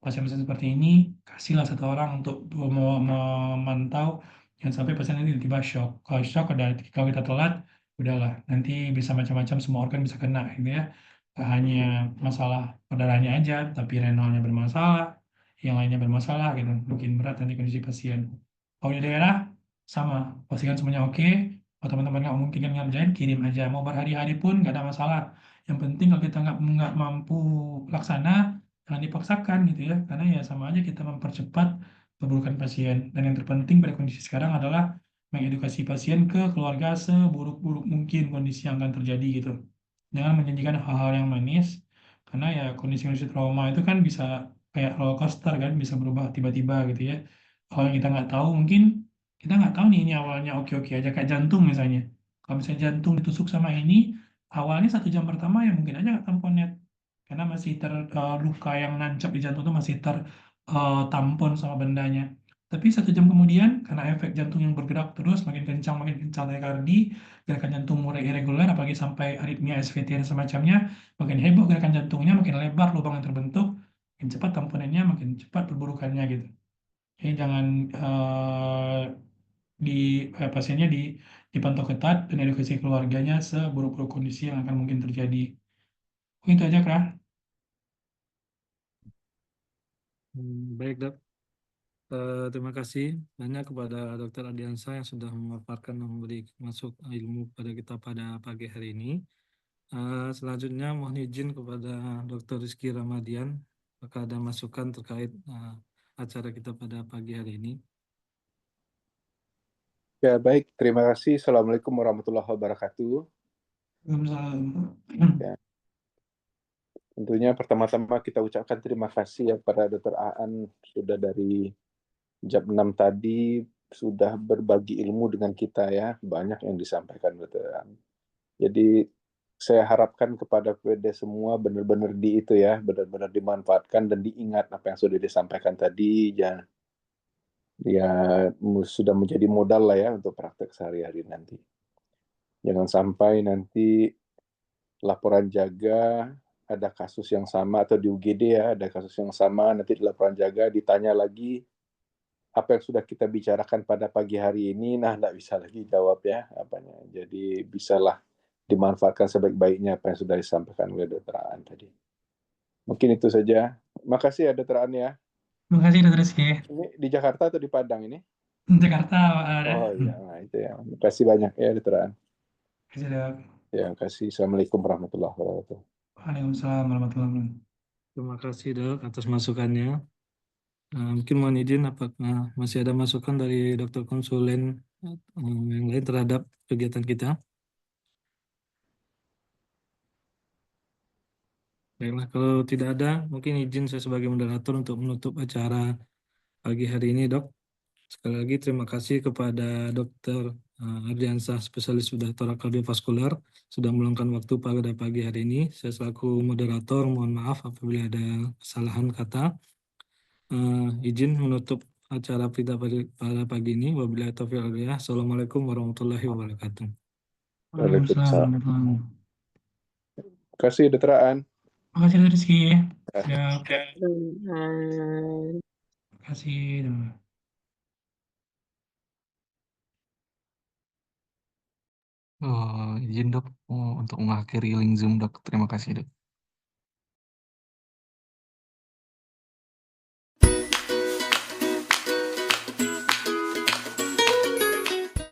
pasien-pasien seperti ini, kasihlah 1 orang untuk memantau, jangan sampai pasien ini tiba-tiba shock. Kalau shock, kalau kita telat, udahlah, nanti bisa macam-macam, semua organ bisa kena, gitu ya. Gak hanya masalah perdarahannya aja, tapi renalnya bermasalah, yang lainnya bermasalah gitu, mungkin berat nanti kondisi pasien. Kalau di daerah sama, pastikan semuanya oke. Kalau teman-teman nggak mungkin kan ngerjain, kirim aja. Mau berhari-hari pun nggak ada masalah. Yang penting kalau kita nggak mampu laksana, jangan dipaksakan gitu ya, karena ya sama aja kita mempercepat perburukan pasien. Dan yang terpenting pada kondisi sekarang adalah mengedukasi pasien ke keluarga seburuk-buruk mungkin kondisi yang akan terjadi gitu. Jangan menjanjikan hal-hal yang manis, karena ya kondisi-kondisi trauma itu kan bisa kayak roller coaster kan, bisa berubah tiba-tiba gitu ya. Kalau yang kita nggak tahu, mungkin kita nggak tahu nih ini awalnya oke-oke aja, kayak jantung misalnya. Kalau misalnya jantung ditusuk sama ini, awalnya 1 jam pertama ya mungkin aja nggak tamponnya, karena masih luka yang nancap di jantung itu masih tampon sama bendanya. Tapi 1 jam kemudian, karena efek jantung yang bergerak terus, makin kencang takikardi, gerakan jantung mulai irregular, apalagi sampai aritmia, SVT dan semacamnya, makin heboh gerakan jantungnya, makin lebar lubang yang terbentuk, makin cepat tamponannya, makin cepat perburukannya gitu. Jadi jangan pasiennya dipantau ketat dan edukasi keluarganya seburuk-buruk kondisi yang akan mungkin terjadi. Itu aja, Kak. Baik, Dok. Terima kasih banyak kepada Dr. Ardiansa yang sudah memaparkan dan memberi masuk ilmu pada kita pada pagi hari ini. Selanjutnya mohon izin kepada Dr. Rizky Ramadian, apakah ada masukan terkait acara kita pada pagi hari ini? Ya, baik. Terima kasih. Assalamualaikum warahmatullahi wabarakatuh. Ya. Tentunya pertama-tama kita ucapkan terima kasih ya kepada Dr. Aan, sudah dari jam 6 tadi sudah berbagi ilmu dengan kita ya. Banyak yang disampaikan Dr. Aan. Jadi saya harapkan kepada PD semua benar-benar itu ya, benar-benar dimanfaatkan dan diingat apa yang sudah disampaikan tadi. Ya sudah menjadi modal lah ya untuk praktek sehari-hari nanti. Jangan sampai nanti laporan jaga ada kasus yang sama, atau di UGD ya ada kasus yang sama, nanti di laporan jaga ditanya lagi apa yang sudah kita bicarakan pada pagi hari ini, nah nggak bisa lagi jawab ya apanya. Jadi bisalah dimanfaatkan sebaik-baiknya apa yang sudah disampaikan oleh Dr. Aan tadi. Mungkin itu saja. Makasih ya Dr. Aan ya. Terima kasih, Dr. Rizky. Ini di Jakarta atau di Padang ini? Jakarta, Pak. Oh iya, nah, itu ya. Terima kasih banyak ya, Dokter Aan. Kasih, Dok. Ya, kasih. Assalamualaikum warahmatullahi wabarakatuh. Waalaikumsalam warahmatullahi wabarakatuh. Terima kasih dok atas masukannya. Mungkin mohon izin apakah masih ada masukan dari dokter konsulen yang lain terhadap kegiatan kita? Baiklah, kalau tidak ada, mungkin izin saya sebagai moderator untuk menutup acara pagi hari ini, dok. Sekali lagi terima kasih kepada Dokter Ardiansah, spesialis bedah torak kardiovaskular, sudah meluangkan waktu pada pagi hari ini. Saya selaku moderator, mohon maaf apabila ada kesalahan kata. Izin menutup acara kita pada pagi ini. Wabillahi taufiq wal hidayah. Assalamualaikum warahmatullahi wabarakatuh. Waalaikumsalam warahmatullahi wabarakatuh. Terima kasih, Dokter Aan. Terima kasih, Dok Rizky. Ya. Siap. Dan Terima kasih, Dok. Izin dok untuk mengakhiri link Zoom dok. Terima kasih dok.